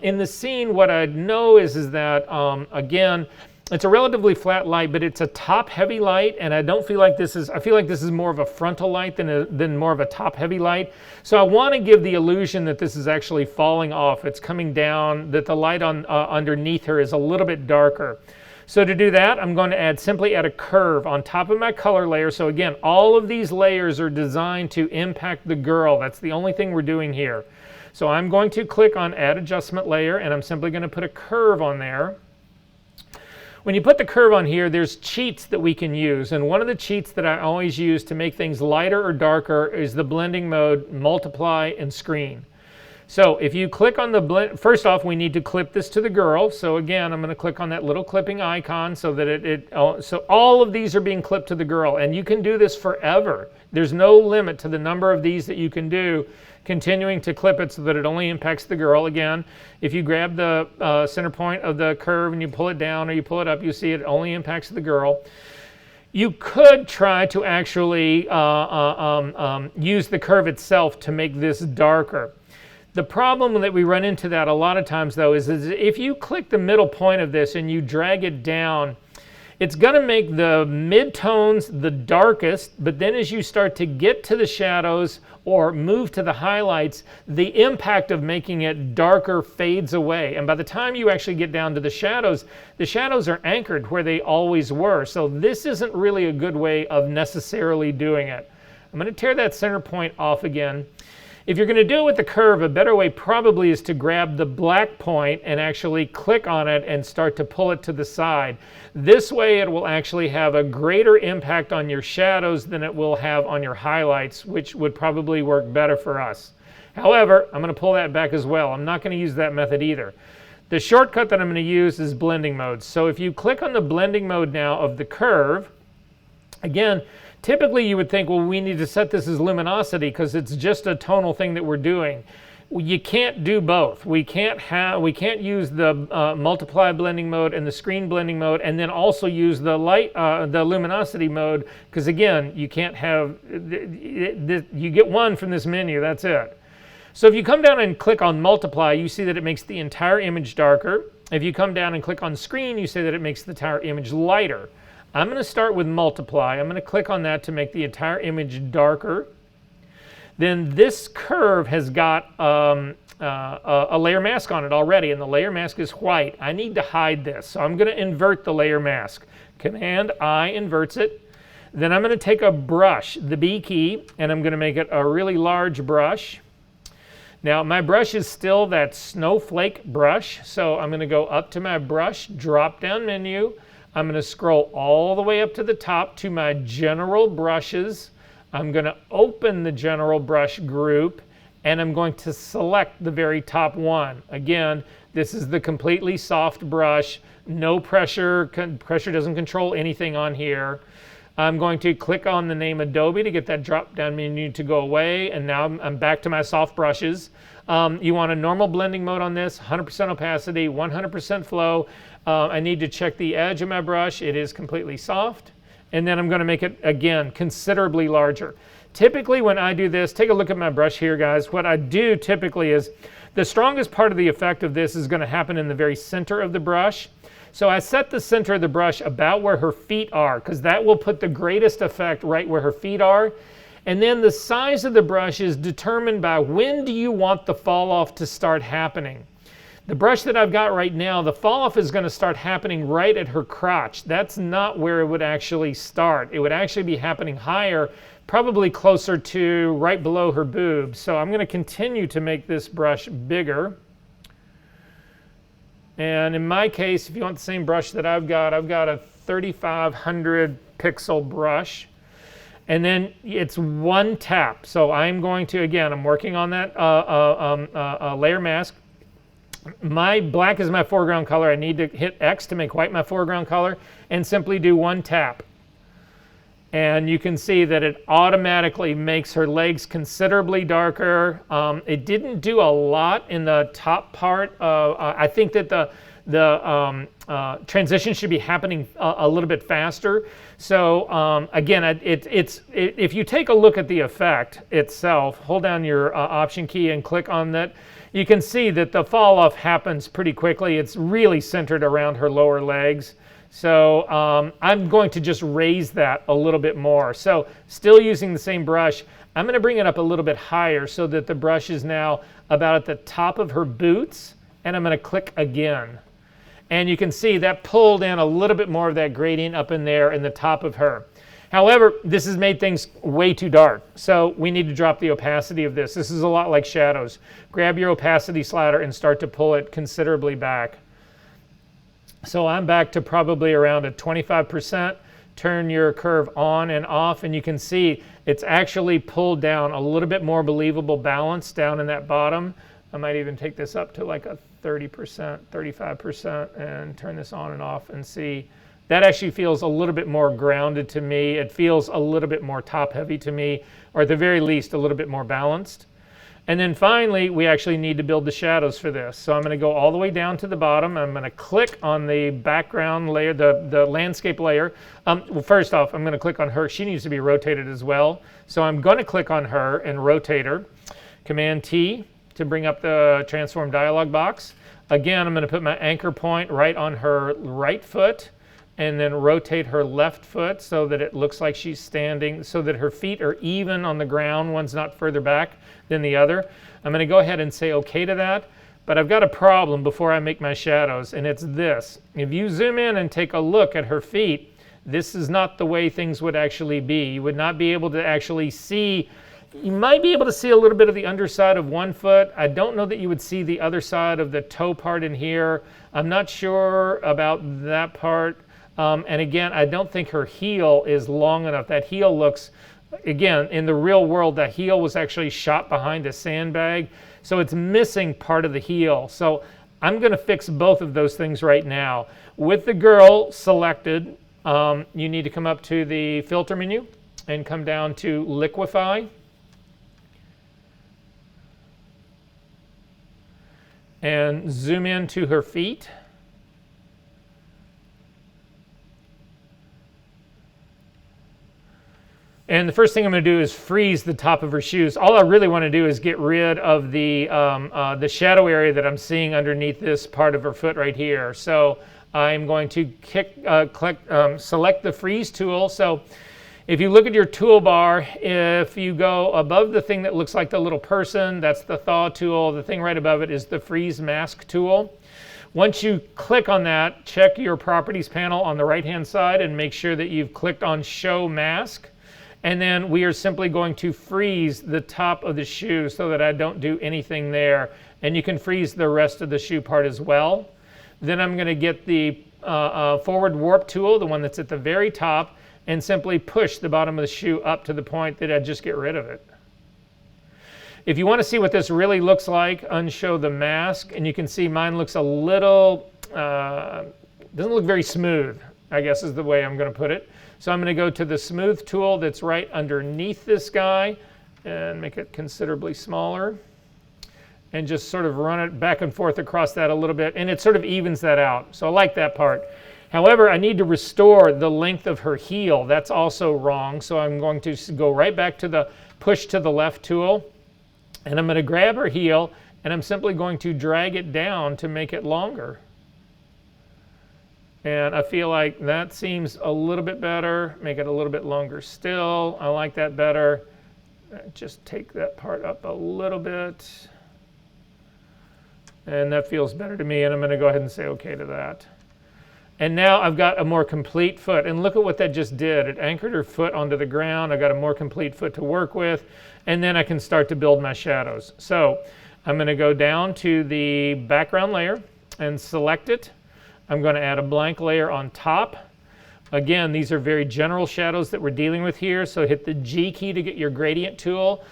In the scene, what I know is that, again, it's a relatively flat light, but it's a top-heavy light, and I don't feel like this is, I feel like this is more of a frontal light than more of a top-heavy light. So I want to give the illusion that this is actually falling off. It's coming down, that the light on underneath her is a little bit darker. So to do that, I'm going to simply add a curve on top of my color layer. So again, all of these layers are designed to impact the girl. That's the only thing we're doing here. So I'm going to click on Add Adjustment Layer, and I'm simply going to put a curve on there. When you put the curve on here, there's cheats that we can use. And one of the cheats that I always use to make things lighter or darker is the blending mode, multiply, and screen. So if you click on the blend, first off, we need to clip this to the girl. So again, I'm going to click on that little clipping icon so that so all of these are being clipped to the girl. And you can do this forever. There's no limit to the number of these that you can do, continuing to clip it so that it only impacts the girl. Again, if you grab the center point of the curve and you pull it down or you pull it up, you see it only impacts the girl. You could try to actually use the curve itself to make this darker. The problem that we run into that a lot of times, though, is if you click the middle point of this and you drag it down, it's going to make the midtones the darkest, but then as you start to get to the shadows or move to the highlights, the impact of making it darker fades away. And by the time you actually get down to the shadows are anchored where they always were. So this isn't really a good way of necessarily doing it. I'm going to tear that center point off again. If you're going to do it with the curve, a better way probably is to grab the black point and actually click on it and start to pull it to the side. This way it will actually have a greater impact on your shadows than it will have on your highlights, which would probably work better for us. However, I'm going to pull that back as well. I'm not going to use that method either. The shortcut that I'm going to use is blending mode. So if you click on the blending mode now of the curve, again, typically you would think, well, we need to set this as luminosity because it's just a tonal thing that we're doing. You can't do both. We can't use the multiply blending mode and the screen blending mode and then also use the the luminosity mode, because again, you can't have, you get one from this menu, that's it. So if you come down and click on multiply, you see that it makes the entire image darker. If you come down and click on screen, you see that it makes the entire image lighter. I'm going to start with multiply. I'm going to click on that to make the entire image darker. Then this curve has got a layer mask on it already, and the layer mask is white. I need to hide this, so I'm going to invert the layer mask. Command I inverts it. Then I'm going to take a brush, the B key, and I'm going to make it a really large brush. Now my brush is still that snowflake brush, so I'm going to go up to my brush, drop down menu. I'm going to scroll all the way up to the top to my general brushes. I'm going to open the general brush group and I'm going to select the very top one. Again, this is the completely soft brush, no pressure, pressure doesn't control anything on here. I'm going to click on the name Adobe to get that drop down menu to go away, and now I'm back to my soft brushes. You want a normal blending mode on this, 100% opacity, 100% flow. I need to check the edge of my brush. It is completely soft. And then I'm going to make it, again, considerably larger. Typically when I do this, take a look at my brush here, guys. What I do typically is the strongest part of the effect of this is going to happen in the very center of the brush. So I set the center of the brush about where her feet are, because that will put the greatest effect right where her feet are. And then the size of the brush is determined by when do you want the fall off to start happening. The brush that I've got right now, the fall off is going to start happening right at her crotch. That's not where it would actually start. It would actually be happening higher, probably closer to right below her boobs. So I'm going to continue to make this brush bigger. And in my case, if you want the same brush that I've got a 3500 pixel brush. And then it's one tap. So I'm going to, again, I'm working on that layer mask. My black is my foreground color. I need to hit X to make white my foreground color and simply do one tap. And you can see that it automatically makes her legs considerably darker. It didn't do a lot in the top part. I think that the transition should be happening a little bit faster. So again, if you take a look at the effect itself, hold down your Option key and click on that, you can see that the fall off happens pretty quickly. It's really centered around her lower legs. So I'm going to just raise that a little bit more. So still using the same brush, I'm going to bring it up a little bit higher so that the brush is now about at the top of her boots, and I'm going to click again. And you can see that pulled in a little bit more of that gradient up in there in the top of her. However, this has made things way too dark, so we need to drop the opacity of this. This is a lot like shadows. Grab your opacity slider and start to pull it considerably back. So I'm back to probably around a 25%. Turn your curve on and off, and you can see it's actually pulled down a little bit more believable balance down in that bottom. I might even take this up to like a 30%, 35%, and turn this on and off and see. That actually feels a little bit more grounded to me. It feels a little bit more top heavy to me, or at the very least, a little bit more balanced. And then finally, we actually need to build the shadows for this. So I'm going to go all the way down to the bottom. I'm going to click on the background layer, the landscape layer. Well, first off, I'm going to click on her. She needs to be rotated as well. So I'm going to click on her and rotate her. Command T to bring up the transform dialog box. Again, I'm going to put my anchor point right on her right foot, and then rotate her left foot so that it looks like she's standing, so that her feet are even on the ground, one's not further back than the other. I'm going to go ahead and say OK to that, but I've got a problem before I make my shadows, and it's this. If you zoom in and take a look at her feet, this is not the way things would actually be. You would not be able to actually see. You might be able to see a little bit of the underside of one foot. I don't know that you would see the other side of the toe part in here. I'm not sure about that part. And again, I don't think her heel is long enough. That heel looks, again, in the real world, that heel was actually shot behind a sandbag. So it's missing part of the heel. So I'm going to fix both of those things right now. With the girl selected, you need to come up to the filter menu and come down to liquify. And zoom in to her feet. And the first thing I'm going to do is freeze the top of her shoes. All I really want to do is get rid of the shadow area that I'm seeing underneath this part of her foot right here. So I'm going to select the freeze tool. So if you look at your toolbar, if you go above the thing that looks like the little person, that's the thaw tool. The thing right above it is the freeze mask tool. Once you click on that, check your properties panel on the right-hand side and make sure that you've clicked on show mask. And then we are simply going to freeze the top of the shoe so that I don't do anything there. And you can freeze the rest of the shoe part as well. Then I'm going to get the forward warp tool, the one that's at the very top, and simply push the bottom of the shoe up to the point that I just get rid of it. If you want to see what this really looks like, unshow the mask, and you can see mine looks a little, doesn't look very smooth, I guess is the way I'm going to put it. So I'm going to go to the smooth tool that's right underneath this guy and make it considerably smaller and just sort of run it back and forth across that a little bit, and it sort of evens that out. So I like that part. However, I need to restore the length of her heel. That's also wrong. So I'm going to go right back to the push to the left tool, and I'm going to grab her heel, and I'm simply going to drag it down to make it longer. And I feel like that seems a little bit better. Make it a little bit longer still. I like that better. Just take that part up a little bit. And that feels better to me, and I'm going to go ahead and say OK to that. And now I've got a more complete foot. And look at what that just did. It anchored her foot onto the ground. I got a more complete foot to work with. And then I can start to build my shadows. So I'm going to go down to the background layer and select it. I'm going to add a blank layer on top. Again, these are very general shadows that we're dealing with here. So hit the G key to get your gradient tool.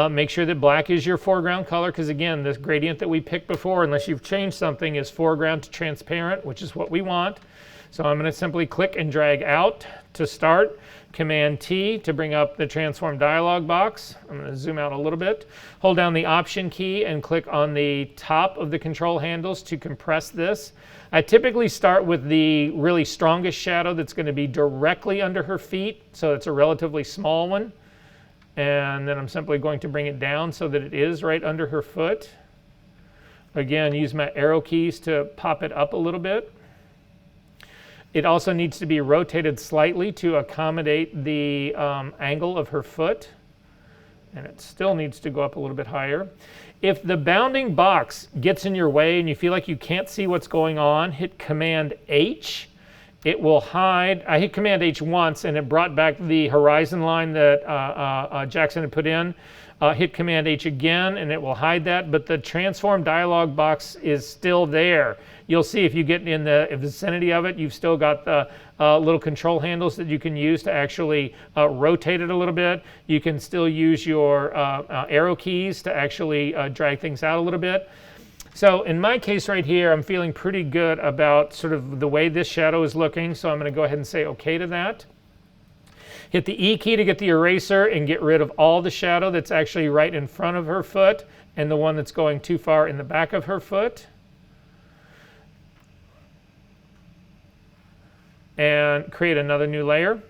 Make sure that black is your foreground color, because again, this gradient that we picked before, unless you've changed something, is foreground to transparent, which is what we want. So I'm going to simply click and drag out to start. Command T to bring up the transform dialog box. I'm going to zoom out a little bit. Hold down the Option key and click on the top of the control handles to compress this. I typically start with the really strongest shadow that's going to be directly under her feet, so it's a relatively small one. And then I'm simply going to bring it down so that it is right under her foot. Again, use my arrow keys to pop it up a little bit. It also needs to be rotated slightly to accommodate the angle of her foot. And it still needs to go up a little bit higher. If the bounding box gets in your way and you feel like you can't see what's going on, hit Command H it will hide. I hit Command H once and it brought back the horizon line that Jackson had put in. Hit Command H again and it will hide that, but the transform dialog box is still there. You'll see if you get in the vicinity of it, you've still got the little control handles that you can use to actually rotate it a little bit. You can still use your arrow keys to actually drag things out a little bit. So in my case right here, I'm feeling pretty good about sort of the way this shadow is looking, so I'm going to go ahead and say OK to that. Hit the E key to get the eraser and get rid of all the shadow that's actually right in front of her foot and the one that's going too far in the back of her foot. And create another new layer.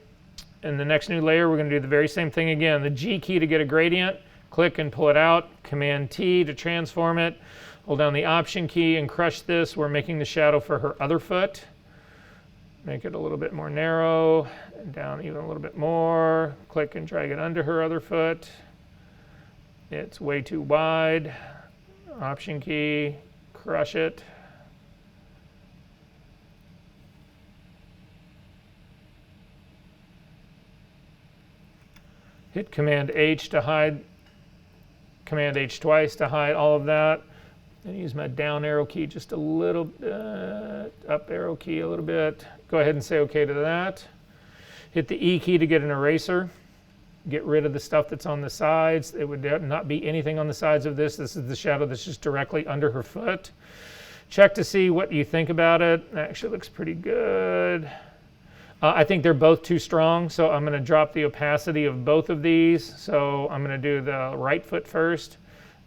In the next new layer, we're going to do the very same thing again. The G key to get a gradient, click and pull it out. Command T to transform it. Hold down the Option key and crush this. We're making the shadow for her other foot. Make it a little bit more narrow, and down even a little bit more. Click and drag it under her other foot. It's way too wide. Option key, crush it. Hit Command H to hide, Command H twice to hide all of that. And use my down arrow key just a little bit, up arrow key a little bit. Go ahead and say OK to that. Hit the E key to get an eraser. Get rid of the stuff that's on the sides. It would not be anything on the sides of this. This is the shadow that's just directly under her foot. Check to see what you think about it. It actually looks pretty good. I think they're both too strong, so I'm going to drop the opacity of both of these. So I'm going to do the right foot first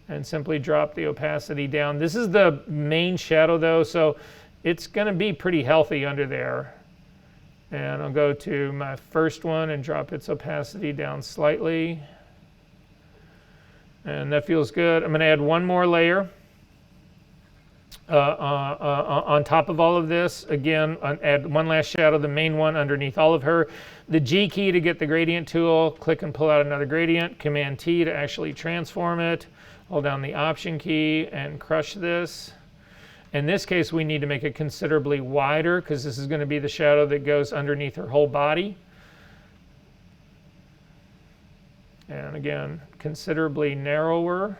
and simply drop the opacity down. This is the main shadow though, so it's going to be pretty healthy under there. And I'll go to my first one and drop its opacity down slightly. And that feels good. I'm going to add one more layer on top of all of this. Again, add one last shadow, the main one underneath all of her. The G key to get the gradient tool, click and pull out another gradient. Command T to actually transform it. Hold down the Option key and crush this. In this case, we need to make it considerably wider because this is going to be the shadow that goes underneath her whole body. And again, considerably narrower.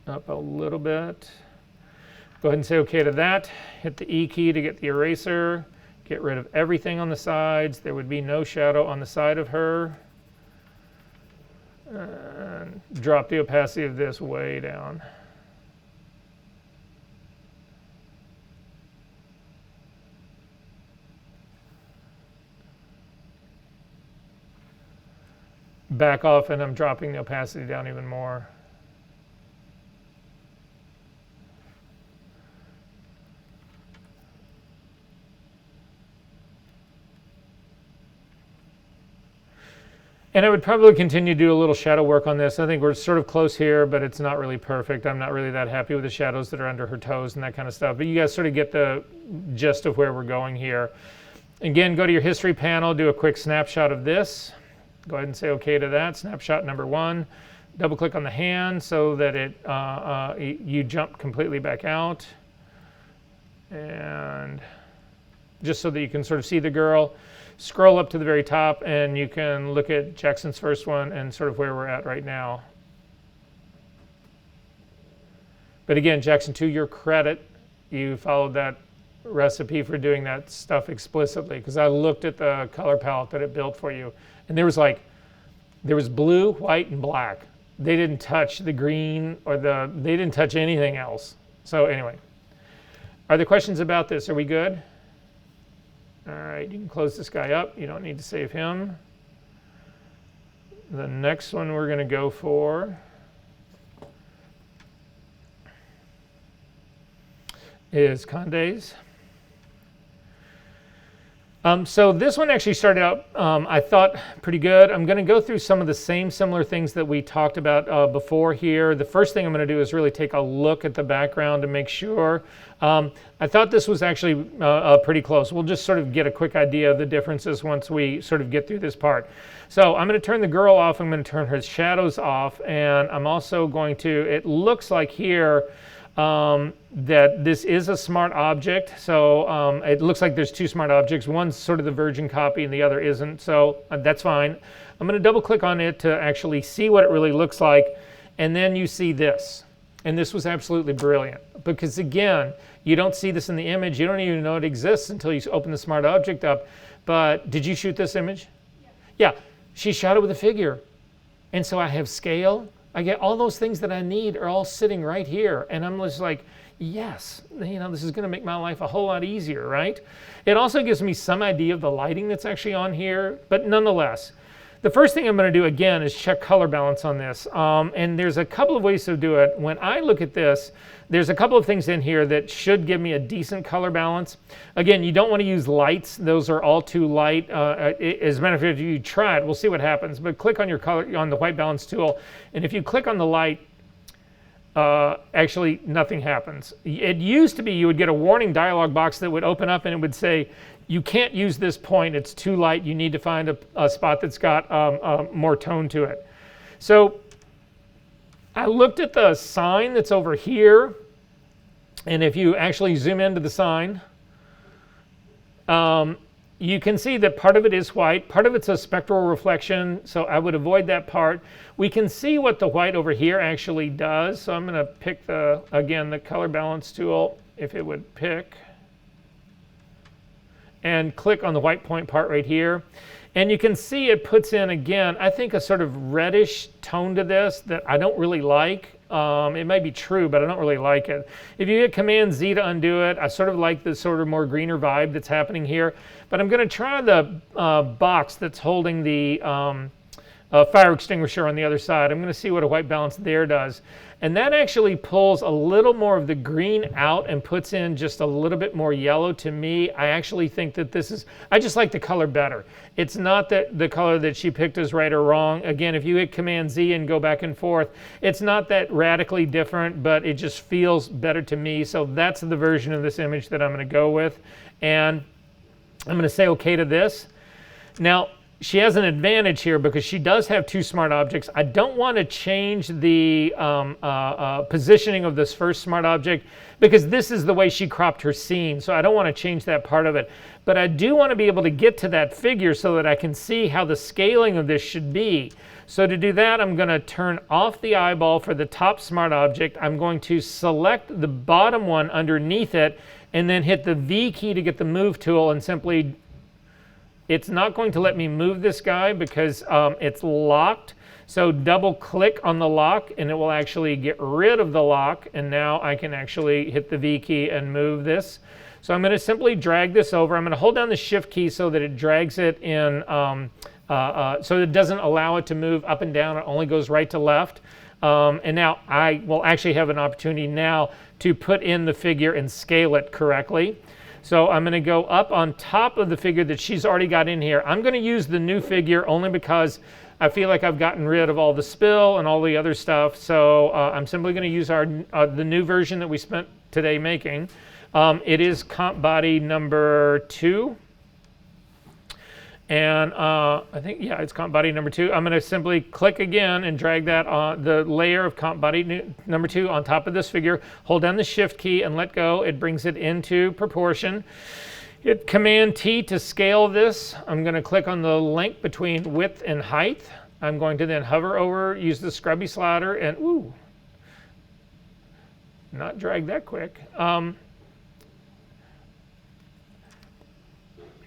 Up a little bit. Go ahead and say OK to that. Hit the E key to get the eraser. Get rid of everything on the sides. There would be no shadow on the side of her. And drop the opacity of this way down. Back off, and I'm dropping the opacity down even more. And I would probably continue to do a little shadow work on this. I think we're sort of close here, but it's not really perfect. I'm not really that happy with the shadows that are under her toes and that kind of stuff. But you guys sort of get the gist of where we're going here. Again, go to your history panel, do a quick snapshot of this. Go ahead and say OK to that. Snapshot number one. Double click on the hand so that you jump completely back out. And just so that you can sort of see the girl. Scroll up to the very top and you can look at Jackson's first one and sort of where we're at right now. But again, Jackson, to your credit, you followed that recipe for doing that stuff explicitly, because I looked at the color palette that it built for you, and there was blue, white, and black. They didn't touch the green or they didn't touch anything else. So anyway, are there questions about this? Are we good? All right, you can close this guy up. You don't need to save him. The next one we're going to go for is Conde's. So this one actually started out, I thought, pretty good. I'm going to go through some of the same similar things that we talked about before here. The first thing I'm going to do is really take a look at the background to make sure. I thought this was actually pretty close. We'll just sort of get a quick idea of the differences once we sort of get through this part. So I'm going to turn the girl off. I'm going to turn her shadows off. And I'm also going to, it looks like here, that this is a smart object. So it looks like there's two smart objects. One's sort of the virgin copy and the other isn't. So that's fine. I'm going to double click on it to actually see what it really looks like. And then you see this. And this was absolutely brilliant because, again, you don't see this in the image. You don't even know it exists until you open the smart object up. But did you shoot this image? Yeah. She shot it with a figure. And so I have scale. I get all those things that I need are all sitting right here. And I'm just like, yes, this is going to make my life a whole lot easier, right? It also gives me some idea of the lighting that's actually on here. But nonetheless, the first thing I'm going to do again is check color balance on this. And there's a couple of ways to do it. When I look at this, there's a couple of things in here that should give me a decent color balance. Again, you don't want to use lights. Those are all too light. As a matter of fact, if you try it, we'll see what happens. But click on your color on the white balance tool. And if you click on the light, actually nothing happens. It used to be you would get a warning dialog box that would open up and it would say, you can't use this point, it's too light, you need to find a spot that's got more tone to it. So I looked at the sign that's over here, and if you actually zoom into the sign, you can see that part of it is white, part of it's a spectral reflection, so I would avoid that part. We can see what the white over here actually does, so I'm going to pick again, the color balance tool, if it would pick, and click on the white point part right here. And you can see it puts in, again, I think a sort of reddish tone to this that I don't really like. It may be true, but I don't really like it. If you hit Command Z to undo it, I sort of like the sort of more greener vibe that's happening here. But I'm going to try the box that's holding the fire extinguisher on the other side. I'm going to see what a white balance there does. And that actually pulls a little more of the green out and puts in just a little bit more yellow to me. I actually think that this is, I just like the color better. It's not that the color that she picked is right or wrong. Again, if you hit Command Z and go back and forth, it's not that radically different, but it just feels better to me. So that's the version of this image that I'm going to go with. And I'm going to say OK to this. Now, she has an advantage here because she does have two smart objects. I don't want to change the positioning of this first smart object because this is the way she cropped her scene. So I don't want to change that part of it. But I do want to be able to get to that figure so that I can see how the scaling of this should be. So to do that, I'm going to turn off the eyeball for the top smart object. I'm going to select the bottom one underneath it and then hit the V key to get the move tool and simply, it's not going to let me move this guy because it's locked. So double click on the lock and it will actually get rid of the lock. And now I can actually hit the V key and move this. So I'm going to simply drag this over. I'm going to hold down the Shift key so that it drags it in, so it doesn't allow it to move up and down. It only goes right to left. And now I will actually have an opportunity now to put in the figure and scale it correctly. So I'm going to go up on top of the figure that she's already got in here. I'm going to use the new figure only because I feel like I've gotten rid of all the spill and all the other stuff. So I'm simply going to use the new version that we spent today making. It is comp body number 2. And I think, yeah, it's comp body number 2. I'm going to simply click again and drag that on the layer of comp body number 2 on top of this figure. Hold down the Shift key and let go. It brings it into proportion. Hit Command T to scale this. I'm going to click on the link between width and height. I'm going to then hover over, use the scrubby slider, and ooh, not drag that quick.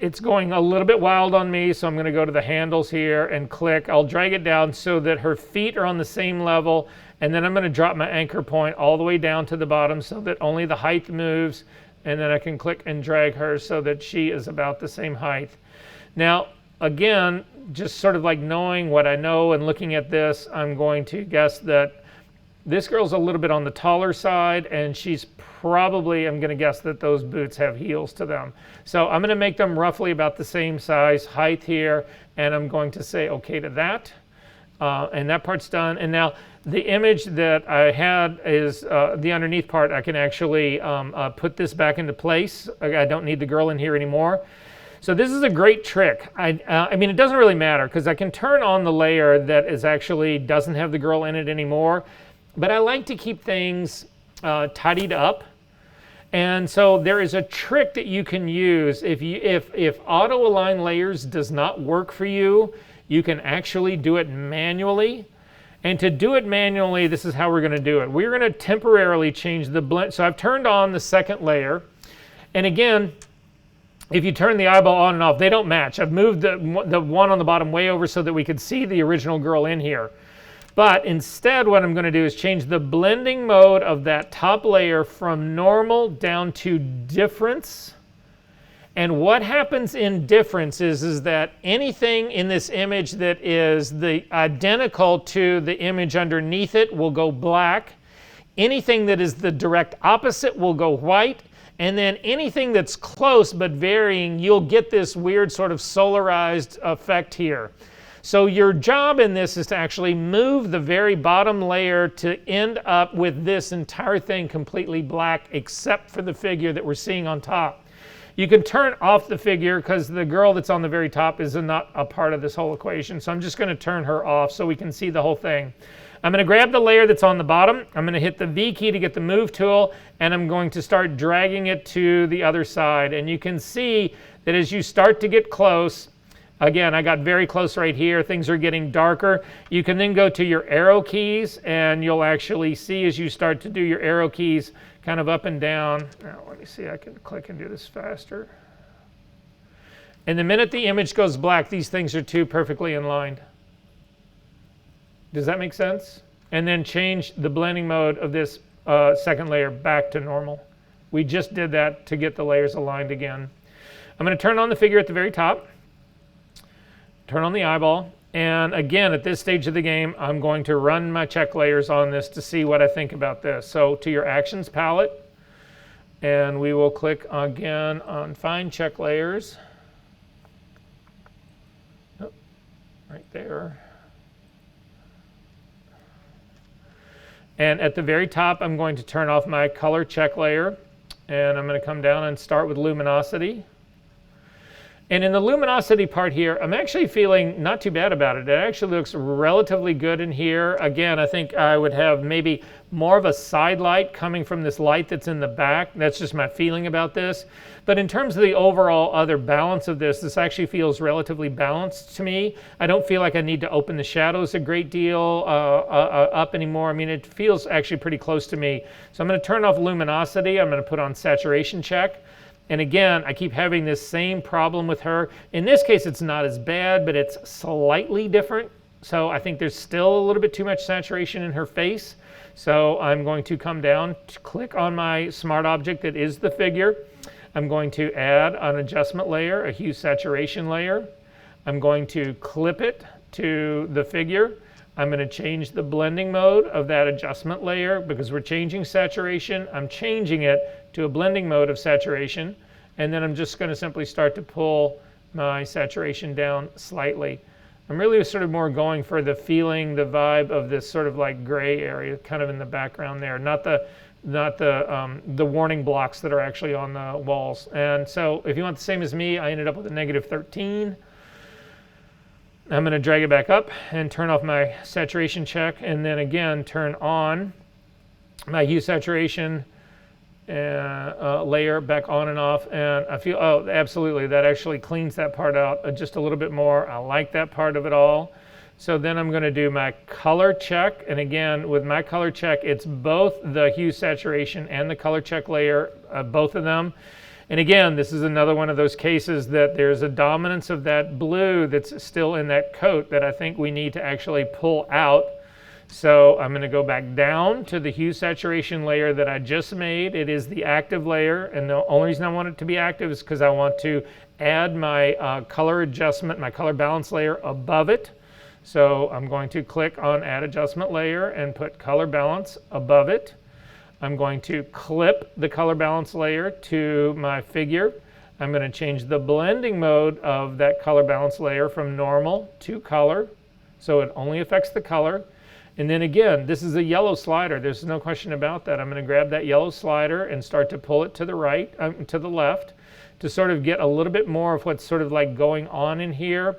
It's going a little bit wild on me, so I'm going to go to the handles here and click. I'll drag it down so that her feet are on the same level, and then I'm going to drop my anchor point all the way down to the bottom so that only the height moves, and then I can click and drag her so that she is about the same height. Now, again, just sort of like knowing what I know and looking at this, I'm going to guess that This girl's a little bit on the taller side, and she's probably, I'm going to guess that those boots have heels to them. So I'm going to make them roughly about the same size, height here, and I'm going to say okay to that. And that part's done. And now the image that I had is the underneath part. I can actually put this back into place. I don't need the girl in here anymore. So this is a great trick. I mean, it doesn't really matter because I can turn on the layer that is actually doesn't have the girl in it anymore. But I like to keep things tidied up. And so there is a trick that you can use. If auto align layers does not work for you, you can actually do it manually. And to do it manually, this is how we're going to do it. We're going to temporarily change the blend. So I've turned on the second layer. And again, if you turn the eyeball on and off, they don't match. I've moved the one on the bottom way over so that we could see the original girl in here. But instead, what I'm going to do is change the blending mode of that top layer from normal down to difference. And what happens in difference is that anything in this image that is identical to the image underneath it will go black. Anything that is the direct opposite will go white. And then anything that's close but varying, you'll get this weird sort of solarized effect here. So your job in this is to actually move the very bottom layer to end up with this entire thing completely black except for the figure that we're seeing on top. You can turn off the figure because the girl that's on the very top is not a part of this whole equation. So I'm just going to turn her off so we can see the whole thing. I'm going to grab the layer that's on the bottom. I'm going to hit the V key to get the move tool, and I'm going to start dragging it to the other side. And you can see that as you start to get close, again, I got very close right here. Things are getting darker. You can then go to your arrow keys, and you'll actually see as you start to do your arrow keys kind of up and down. Now, let me see. I can click and do this faster. And the minute the image goes black, these things are two perfectly in line. Does that make sense? And then change the blending mode of this second layer back to normal. We just did that to get the layers aligned again. I'm going to turn on the figure at the very top. Turn on the eyeball. And again, at this stage of the game, I'm going to run my check layers on this to see what I think about this. So to your actions palette, and we will click again on Find Check Layers. Oh, right there. And at the very top, I'm going to turn off my color check layer. And I'm going to come down and start with luminosity. And in the luminosity part here, I'm actually feeling not too bad about it. It actually looks relatively good in here. Again, I think I would have maybe more of a side light coming from this light that's in the back. That's just my feeling about this. But in terms of the overall other balance of this actually feels relatively balanced to me. I don't feel like I need to open the shadows a great deal up anymore. I mean, it feels actually pretty close to me. So I'm going to turn off luminosity. I'm going to put on saturation check. And again, I keep having this same problem with her. In this case, it's not as bad, but it's slightly different. So I think there's still a little bit too much saturation in her face. So I'm going to come down, click on my smart object that is the figure. I'm going to add an adjustment layer, a hue saturation layer. I'm going to clip it to the figure. I'm going to change the blending mode of that adjustment layer because we're changing saturation. I'm changing it to a blending mode of saturation. And then I'm just going to simply start to pull my saturation down slightly. I'm really sort of more going for the feeling, the vibe of this sort of like gray area kind of in the background there, not the warning blocks that are actually on the walls. And so if you want the same as me, I ended up with a -13. I'm going to drag it back up and turn off my saturation check, and then again turn on my hue saturation layer back on and off, and I feel, oh, absolutely, that actually cleans that part out just a little bit more. I like that part of it all. So then I'm going to do my color check, and again, with my color check, it's both the hue saturation and the color check layer, both of them. And again, this is another one of those cases that there's a dominance of that blue that's still in that coat that I think we need to actually pull out. So I'm going to go back down to the hue saturation layer that I just made. It is the active layer, and the only reason I want it to be active is because I want to add my color adjustment, my color balance layer above it. So I'm going to click on Add Adjustment Layer and put Color Balance above it. I'm going to clip the Color Balance layer to my figure. I'm going to change the blending mode of that Color Balance layer from normal to color, so it only affects the color. And then again, this is a yellow slider. There's no question about that. I'm going to grab that yellow slider and start to pull it to the right, to the left, to sort of get a little bit more of what's sort of like going on in here.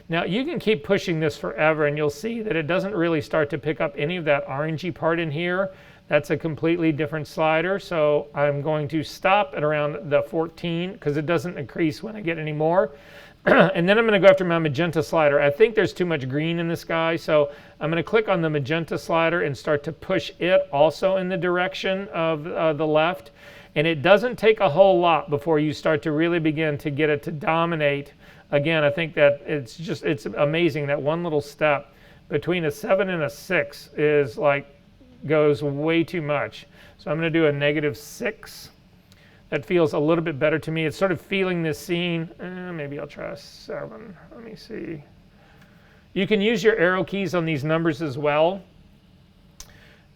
Now you can keep pushing this forever and you'll see that it doesn't really start to pick up any of that orangey part in here. That's a completely different slider. So I'm going to stop at around the 14 because it doesn't increase when I get any more. And then I'm going to go after my magenta slider. I think there's too much green in this guy, so I'm going to click on the magenta slider and start to push it also in the direction of the left. And it doesn't take a whole lot before you start to really begin to get it to dominate. Again, I think that it's amazing that one little step between a 7 and a 6 is like, goes way too much. So I'm going to do a -6. That feels a little bit better to me. It's sort of feeling this scene. Maybe I'll try a 7. Let me see. You can use your arrow keys on these numbers as well.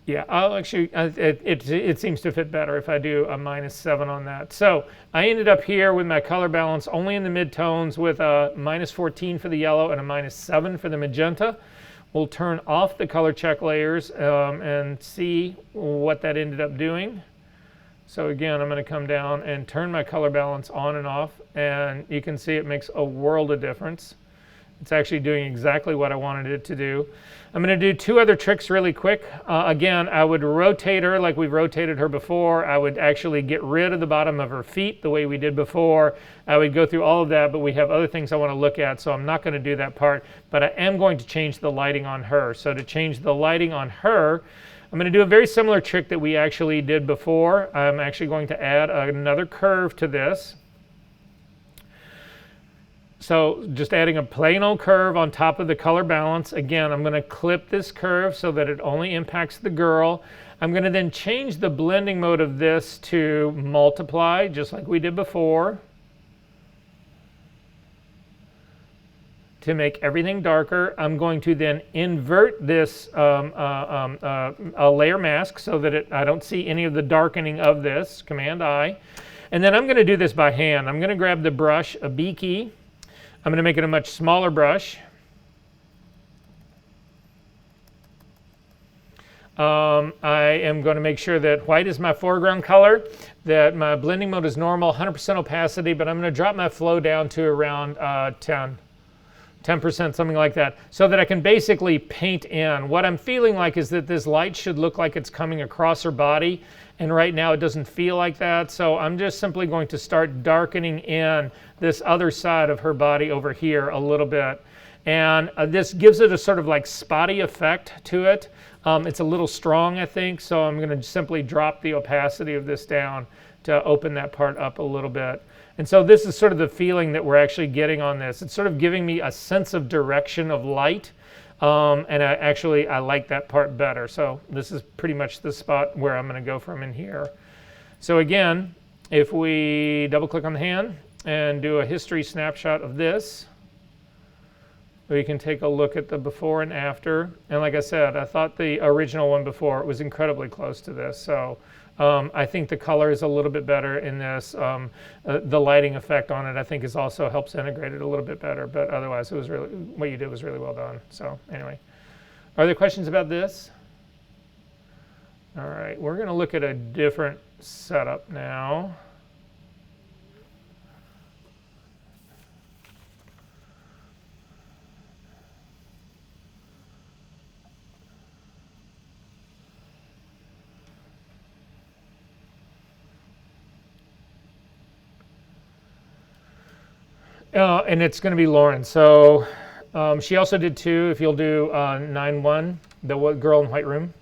Yeah, I'll actually, it seems to fit better if I do a -7 on that. So I ended up here with my color balance only in the mid-tones with a -14 for the yellow and a -7 for the magenta. We'll turn off the color check layers and see what that ended up doing. So again, I'm going to come down and turn my color balance on and off, and you can see it makes a world of difference. It's actually doing exactly what I wanted it to do. I'm going to do 2 other tricks really quick. Again, I would rotate her like we've rotated her before. I would actually get rid of the bottom of her feet the way we did before. I would go through all of that, but we have other things I want to look at, so I'm not going to do that part. But I am going to change the lighting on her. So to change the lighting on her, I'm going to do a very similar trick that we actually did before. I'm actually going to add another curve to this. So just adding a plain old curve on top of the color balance. Again, I'm going to clip this curve so that it only impacts the girl. I'm going to then change the blending mode of this to multiply, just like we did before, to make everything darker. I'm going to then invert this layer mask so that I don't see any of the darkening of this, Command-I. And then I'm going to do this by hand. I'm going to grab the brush, a B key. I'm going to make it a much smaller brush. I am going to make sure that white is my foreground color, that my blending mode is normal, 100% opacity, but I'm going to drop my flow down to around 10%, something like that, so that I can basically paint in. What I'm feeling like is that this light should look like it's coming across her body, and right now it doesn't feel like that, so I'm just simply going to start darkening in this other side of her body over here a little bit. And this gives it a sort of like spotty effect to it. It's a little strong, I think, so I'm going to simply drop the opacity of this down to open that part up a little bit. And so this is sort of the feeling that we're actually getting on this. It's sort of giving me a sense of direction of light, and I like that part better. So this is pretty much the spot where I'm going to go from in here. So again, if we double click on the hand and do a history snapshot of this, we can take a look at the before and after. And like I said, I thought the original one before was incredibly close to this. So I think the color is a little bit better in this. The lighting effect on it, I think, also helps integrate it a little bit better. But otherwise, it was really, what you did was really well done. So anyway, are there questions about this? All right, we're going to look at a different setup now. And it's going to be Lauren. So she also did 2. If you'll do 9-1, the girl in white room.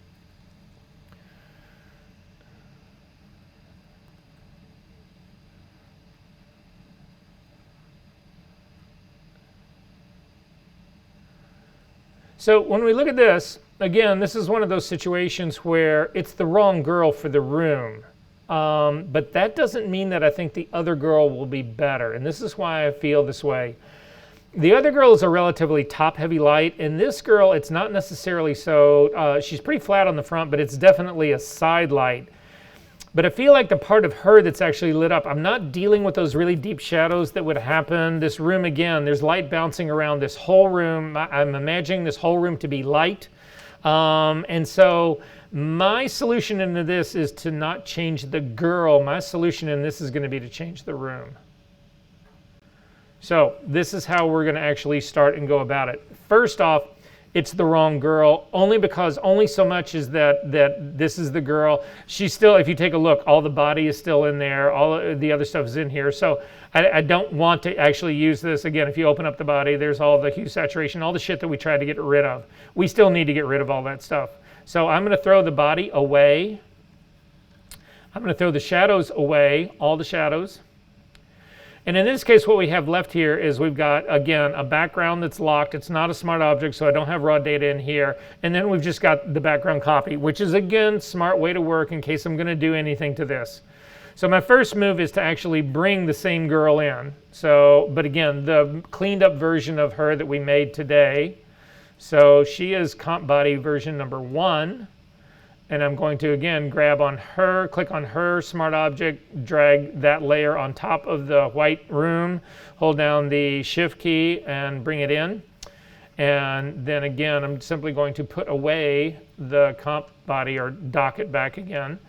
So when we look at this, again, this is one of those situations where it's the wrong girl for the room. But that doesn't mean that I think the other girl will be better. And this is why I feel this way. The other girl is a relatively top-heavy light, and this girl, it's not necessarily so. She's pretty flat on the front, but it's definitely a side light. But I feel like the part of her that's actually lit up, I'm not dealing with those really deep shadows that would happen. This room, again, there's light bouncing around this whole room. I'm imagining this whole room to be light. And so my solution into this is to not change the girl. My solution in this is going to be to change the room. So this is how we're going to actually start and go about it. First off, it's the wrong girl, only because only so much is that this is the girl. She's still, if you take a look, all the body is still in there. All of the other stuff is in here. So I don't want to actually use this. Again, if you open up the body, there's all the hue saturation, all the shit that we tried to get rid of. We still need to get rid of all that stuff. So I'm going to throw the body away. I'm going to throw the shadows away, all the shadows. And in this case, what we have left here is we've got, again, a background that's locked. It's not a smart object, so I don't have raw data in here. And then we've just got the background copy, which is, again, smart way to work in case I'm going to do anything to this. So my first move is to actually bring the same girl in. So, but again, the cleaned up version of her that we made today. So she is comp body version number 1. And I'm going to, again, grab on her, click on her smart object, drag that layer on top of the white room, hold down the shift key and bring it in. And then again, I'm simply going to put away the comp body or dock it back again.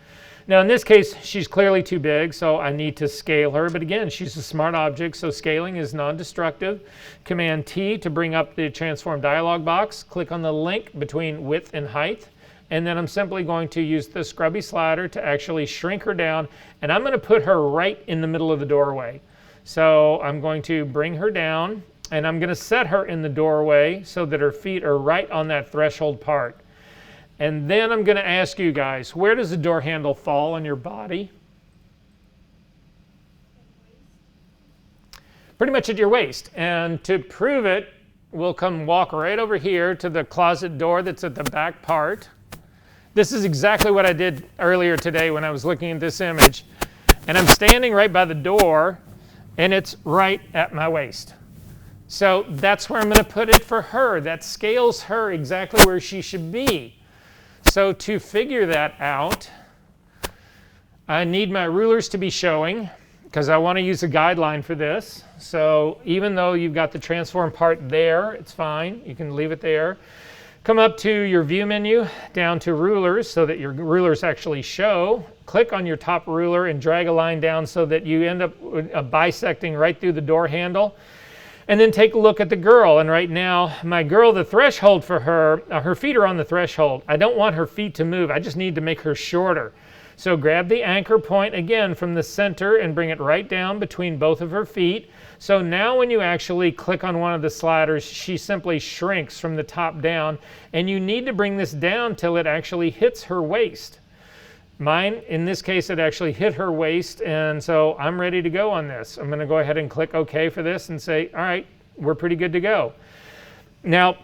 Now in this case, she's clearly too big, so I need to scale her. But again, she's a smart object, so scaling is non-destructive. Command T to bring up the transform dialog box. Click on the link between width and height. And then I'm simply going to use the scrubby slider to actually shrink her down. And I'm going to put her right in the middle of the doorway. So I'm going to bring her down, and I'm going to set her in the doorway so that her feet are right on that threshold part. And then I'm going to ask you guys, where does the door handle fall on your body? Pretty much at your waist. And to prove it, we'll come walk right over here to the closet door that's at the back part. This is exactly what I did earlier today when I was looking at this image. And I'm standing right by the door, and it's right at my waist. So that's where I'm going to put it for her. That scales her exactly where she should be. So to figure that out, I need my rulers to be showing, because I want to use a guideline for this. So even though you've got the transform part there, it's fine. You can leave it there. Come up to your view menu, down to rulers so that your rulers actually show. Click on your top ruler and drag a line down so that you end up bisecting right through the door handle. And then take a look at the girl. And right now, my girl, the threshold for her, her feet are on the threshold. I don't want her feet to move. I just need to make her shorter. So grab the anchor point again from the center and bring it right down between both of her feet. So now when you actually click on one of the sliders, she simply shrinks from the top down, and you need to bring this down till it actually hits her waist. Mine, in this case, it actually hit her waist, and so I'm ready to go on this. I'm going to go ahead and click OK for this and say, all right, we're pretty good to go. Now,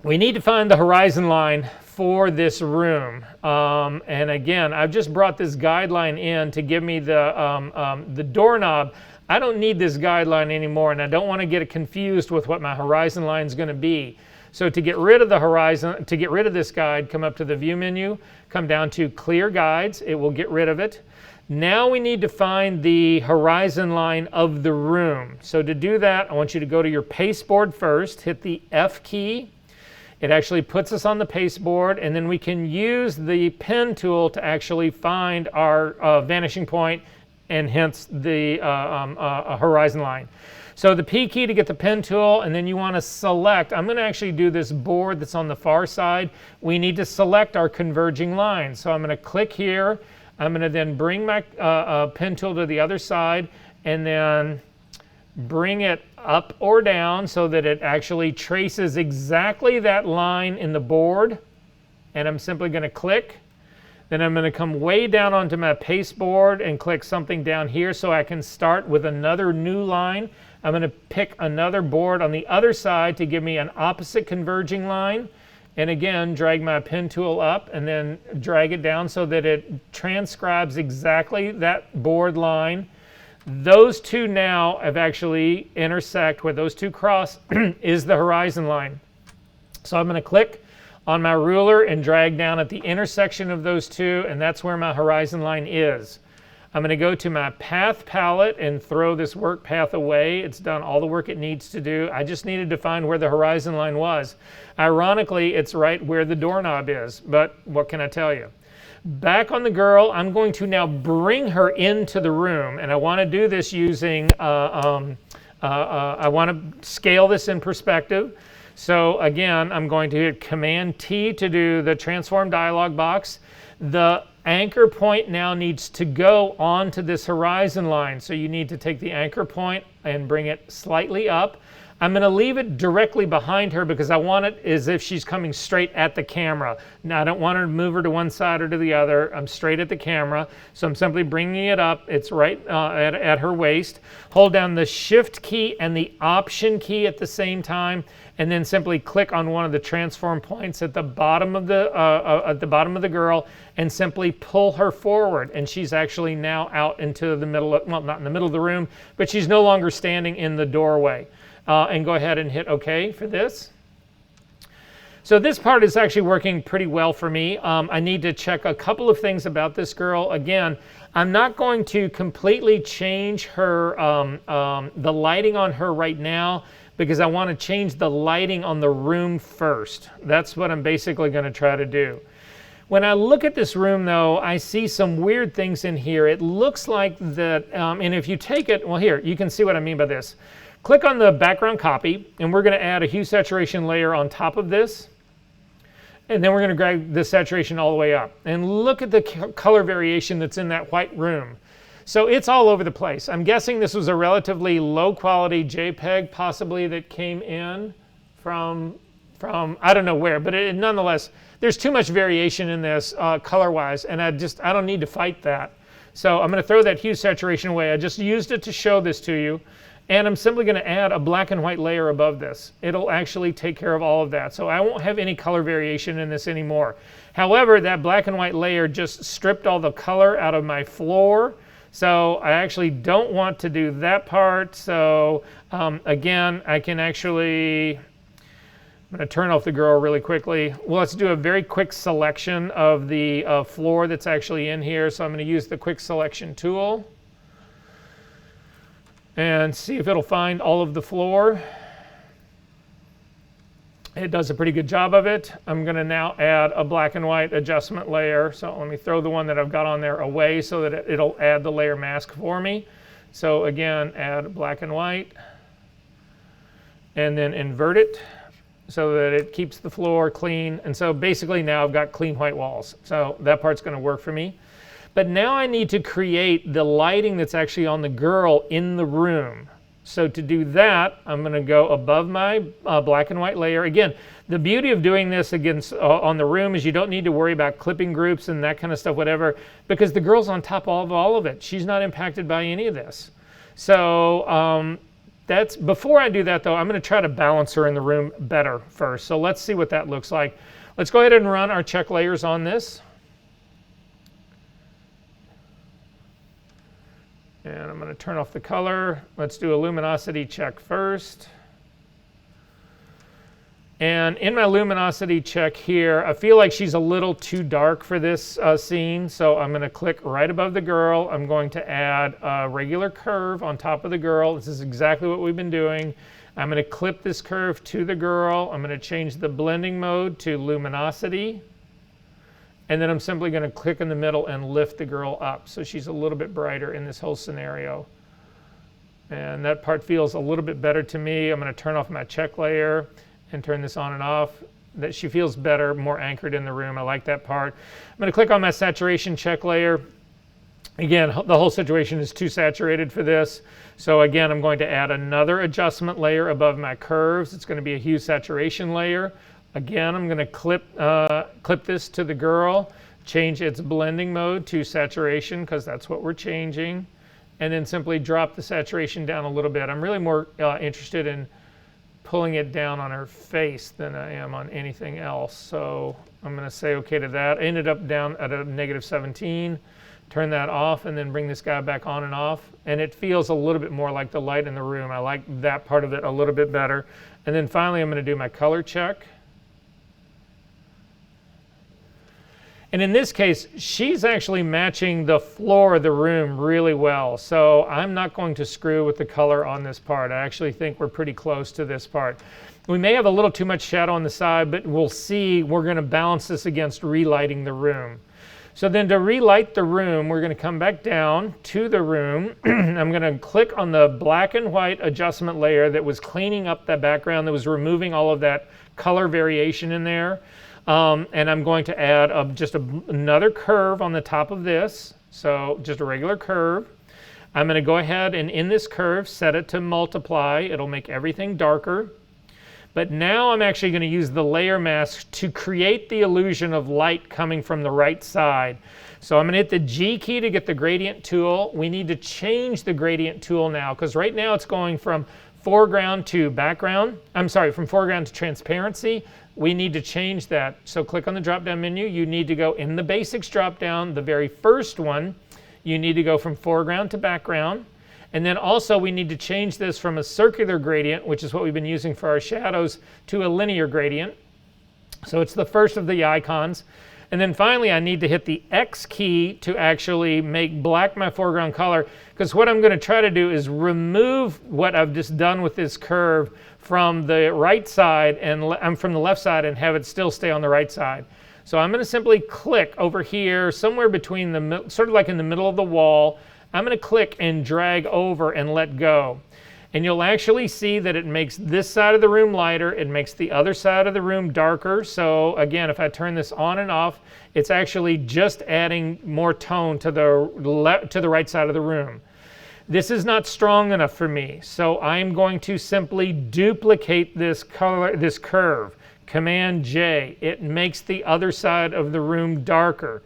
we need to find the horizon line for this room. And again, I've just brought this guideline in to give me the doorknob. I don't need this guideline anymore, and I don't want to get it confused with what my horizon line is going to be. So to get rid of the horizon, to get rid of this guide, come up to the view menu, come down to clear guides. It will get rid of it. Now we need to find the horizon line of the room. So to do that, I want you to go to your pasteboard first, hit the F key. It actually puts us on the pasteboard, and then we can use the pen tool to actually find our vanishing point and hence the horizon line. So the P key to get the pen tool, and then you want to select, I'm going to actually do this board that's on the far side. We need to select our converging line. So I'm going to click here. I'm going to then bring my pen tool to the other side and then bring it up or down so that it actually traces exactly that line in the board. And I'm simply going to click. Then I'm going to come way down onto my pasteboard and click something down here so I can start with another new line. I'm going to pick another board on the other side to give me an opposite converging line. And again, drag my pen tool up and then drag it down so that it transcribes exactly that board line. Those two now have actually intersect. Where those two cross is the horizon line. So I'm going to click on my ruler and drag down at the intersection of those two, and that's where my horizon line is. I'm going to go to my path palette and throw this work path away. It's done all the work it needs to do. I just needed to find where the horizon line was. Ironically, it's right where the doorknob is, but what can I tell you? Back on the girl, I'm going to now bring her into the room, and I want to do this using, I want to scale this in perspective. So again, I'm going to hit Command T to do the transform dialog box. The anchor point now needs to go onto this horizon line. So you need to take the anchor point and bring it slightly up. I'm going to leave it directly behind her because I want it as if she's coming straight at the camera. Now I don't want to move her to one side or to the other. I'm straight at the camera. So I'm simply bringing it up. It's right at her waist. Hold down the Shift key and the Option key at the same time, and then simply click on one of the transform points at the bottom of the girl and simply pull her forward. And she's actually now out into the middle of, well, not in the middle of the room, but she's no longer standing in the doorway. And go ahead and hit OK for this. So this part is actually working pretty well for me. I need to check a couple of things about this girl. Again, I'm not going to completely change her, the lighting on her right now, because I want to change the lighting on the room first. That's what I'm basically going to try to do. When I look at this room, though, I see some weird things in here. It looks like that, and if you take it, well, here, you can see what I mean by this. Click on the background copy, and we're going to add a hue saturation layer on top of this. And then we're going to drag the saturation all the way up. And look at the color variation that's in that white room. So it's all over the place. I'm guessing this was a relatively low quality JPEG possibly that came in from I don't know where, but nonetheless, there's too much variation in this color-wise, and I don't need to fight that. So I'm going to throw that hue saturation away. I just used it to show this to you. And I'm simply going to add a black and white layer above this. It'll actually take care of all of that. So I won't have any color variation in this anymore. However, that black and white layer just stripped all the color out of my floor. So I actually don't want to do that part. So again, I can actually, I'm going to turn off the girl really quickly. Well, let's do a very quick selection of the floor that's actually in here. So I'm going to use the quick selection tool and see if it'll find all of the floor. It does a pretty good job of it. I'm going to now add a black and white adjustment layer. So let me throw the one that I've got on there away so that it'll add the layer mask for me. So again, add black and white, and then invert it so that it keeps the floor clean. And so basically now I've got clean white walls. So that part's going to work for me. But now I need to create the lighting that's actually on the girl in the room. So to do that, I'm going to go above my black and white layer. Again, the beauty of doing this against on the room is you don't need to worry about clipping groups and that kind of stuff, whatever, because the girl's on top of all of it. She's not impacted by any of this. So that's before I do that, though, I'm going to try to balance her in the room better first. So let's see what that looks like. Let's go ahead and run our check layers on this. And I'm going to turn off the color. Let's do a luminosity check first. And in my luminosity check here, I feel like she's a little too dark for this scene. So I'm going to click right above the girl. I'm going to add a regular curve on top of the girl. This is exactly what we've been doing. I'm going to clip this curve to the girl. I'm going to change the blending mode to luminosity. And then I'm simply going to click in the middle and lift the girl up so she's a little bit brighter in this whole scenario. And that part feels a little bit better to me. I'm going to turn off my check layer and turn this on and off. That she feels better, more anchored in the room. I like that part. I'm going to click on my saturation check layer. Again, the whole situation is too saturated for this. So again, I'm going to add another adjustment layer above my curves. It's going to be a hue saturation layer. Again, I'm going to clip this to the girl, change its blending mode to saturation because that's what we're changing, and then simply drop the saturation down a little bit. I'm really more interested in pulling it down on her face than I am on anything else. So I'm going to say okay to that. I ended up down at a -17. Turn that off and then bring this guy back on and off. And it feels a little bit more like the light in the room. I like that part of it a little bit better. And then finally I'm going to do my color check. And in this case, she's actually matching the floor of the room really well. So I'm not going to screw with the color on this part. I actually think we're pretty close to this part. We may have a little too much shadow on the side, but we'll see. We're going to balance this against relighting the room. So then to relight the room, we're going to come back down to the room. I'm going to click on the black and white adjustment layer that was cleaning up that background, that was removing all of that color variation in there. And I'm going to add another curve on the top of this. So just a regular curve. I'm going to go ahead and in this curve, set it to multiply. It'll make everything darker. But now I'm actually going to use the layer mask to create the illusion of light coming from the right side. So I'm going to hit the G key to get the gradient tool. We need to change the gradient tool now because right now it's going from foreground to background. I'm sorry, from foreground to transparency. We need to change that. So click on the drop-down menu. You need to go in the basics drop-down, the very first one. You need to go from foreground to background. And then also we need to change this from a circular gradient, which is what we've been using for our shadows, to a linear gradient. So it's the first of the icons. And then finally I need to hit the X key to actually make black my foreground color, because what I'm going to try to do is remove what I've just done with this curve from the right side and from the left side and have it still stay on the right side. So I'm going to simply click over here somewhere between the, sort of like in the middle of the wall. I'm going to click and drag over and let go. And you'll actually see that it makes this side of the room lighter. It makes the other side of the room darker. So again, if I turn this on and off, it's actually just adding more tone to the right side of the room. This is not strong enough for me. So I'm going to simply duplicate this curve. Command J. It makes the other side of the room darker.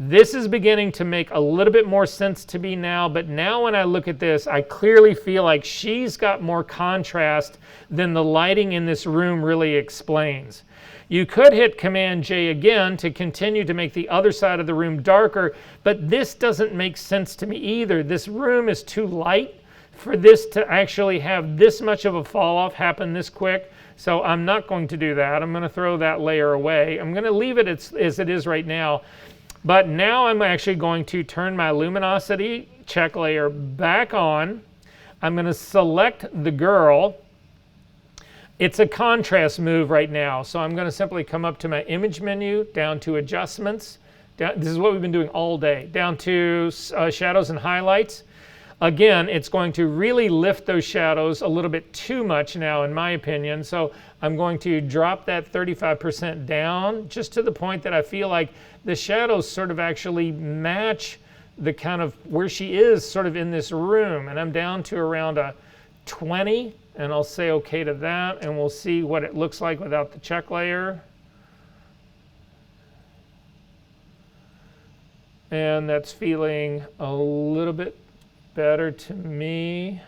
This is beginning to make a little bit more sense to me now, but now when I look at this, I clearly feel like she's got more contrast than the lighting in this room really explains. You could hit Command J again to continue to make the other side of the room darker, but this doesn't make sense to me either. This room is too light for this to actually have this much of a fall off happen this quick. So I'm not going to do that. I'm going to throw that layer away. I'm going to leave it as it is right now. But now I'm actually going to turn my luminosity check layer back on. I'm going to select the girl. It's a contrast move right now. So I'm going to simply come up to my image menu, down to adjustments. This is what we've been doing all day. Down to shadows and highlights. Again, it's going to really lift those shadows a little bit too much now, in my opinion. So I'm going to drop that 35% down just to the point that I feel like the shadows sort of actually match the kind of where she is sort of in this room. And I'm down to around a 20, and I'll say okay to that, and we'll see what it looks like without the check layer. And that's feeling a little bit better to me.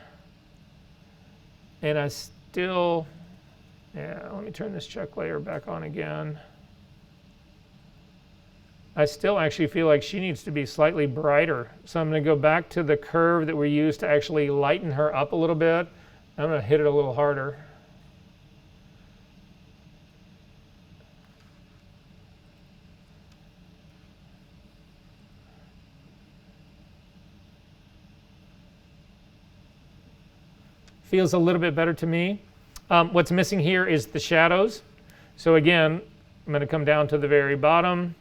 And I still, let me turn this check layer back on again. I still actually feel like she needs to be slightly brighter. So I'm going to go back to the curve that we used to actually lighten her up a little bit. I'm going to hit it a little harder. Feels a little bit better to me. What's missing here is the shadows. So again, I'm going to come down to the very bottom.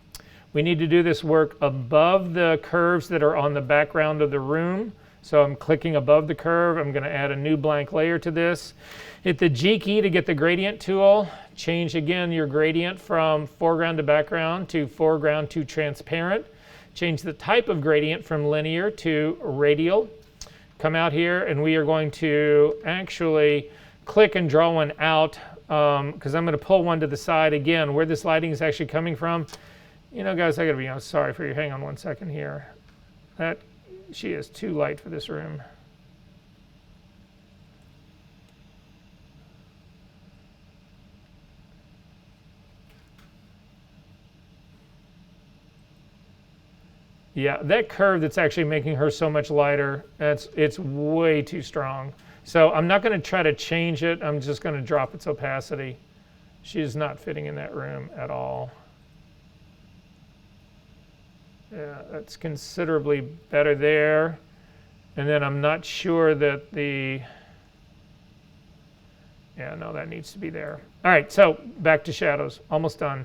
We need to do this work above the curves that are on the background of the room. So I'm clicking above the curve. I'm going to add a new blank layer to this. Hit the G key to get the gradient tool. Change again your gradient from foreground to background to foreground to transparent. Change the type of gradient from linear to radial. Come out here and we are going to actually click and draw one out because I'm going to pull one to the side again where this lighting is actually coming from. You know, guys, I got to be honest, sorry for you. Hang on one second here. She is too light for this room. Yeah, that curve that's actually making her so much lighter, it's way too strong. So I'm not going to try to change it. I'm just going to drop its opacity. She's not fitting in that room at all. Yeah, that's considerably better there. And then I'm not sure that the, yeah, no, that needs to be there. All right, so back to shadows, almost done.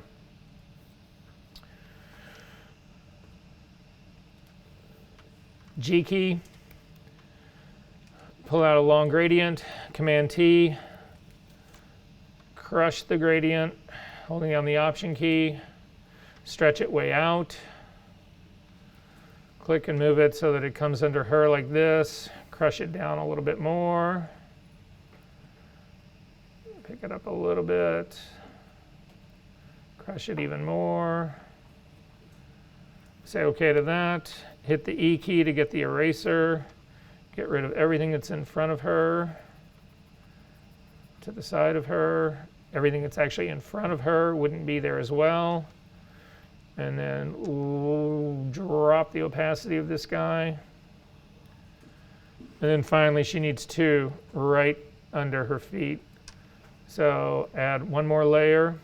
G key, pull out a long gradient, Command T, crush the gradient, holding down the Option key, stretch it way out, click and move it so that it comes under her like this, crush it down a little bit more, pick it up a little bit, crush it even more, say OK to that, hit the E key to get the eraser, get rid of everything that's in front of her, to the side of her, everything that's actually in front of her wouldn't be there as well. And then drop the opacity of this guy. And then finally, she needs 2 right under her feet. So add one more layer,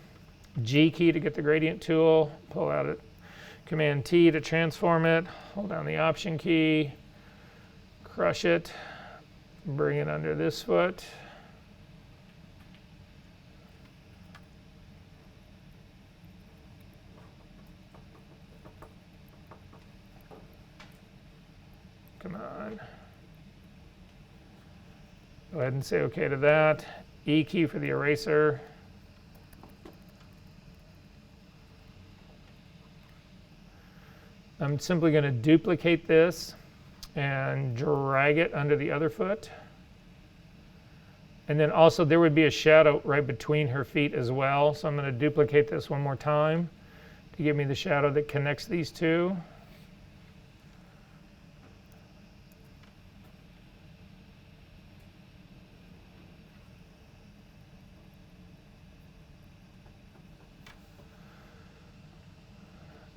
G key to get the gradient tool, pull out it, Command T to transform it, hold down the Option key, crush it, bring it under this foot. Come on. Go ahead and say OK to that. E key for the eraser. I'm simply going to duplicate this and drag it under the other foot. And then also there would be a shadow right between her feet as well. So I'm going to duplicate this one more time to give me the shadow that connects these two.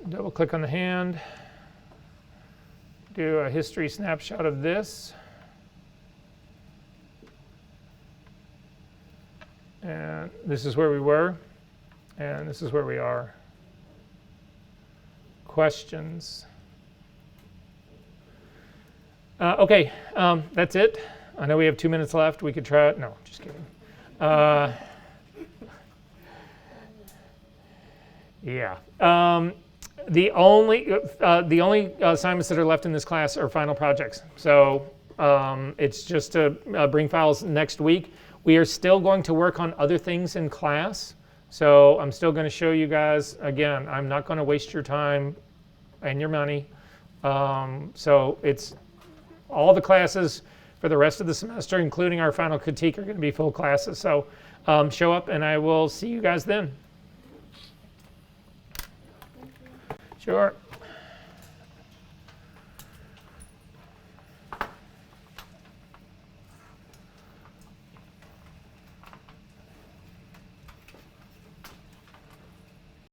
Double click on the hand, do a history snapshot of this, and this is where we were, and this is where we are. Questions? Okay, that's it. I know we have 2 minutes left. We could try it. No, just kidding. Yeah. The only assignments that are left in this class are final projects. So it's just to bring files next week. We are still going to work on other things in class. So I'm still going to show you guys. Again, I'm not going to waste your time and your money. So it's all the classes for the rest of the semester, including our final critique, are going to be full classes. So show up and I will see you guys then. Sure.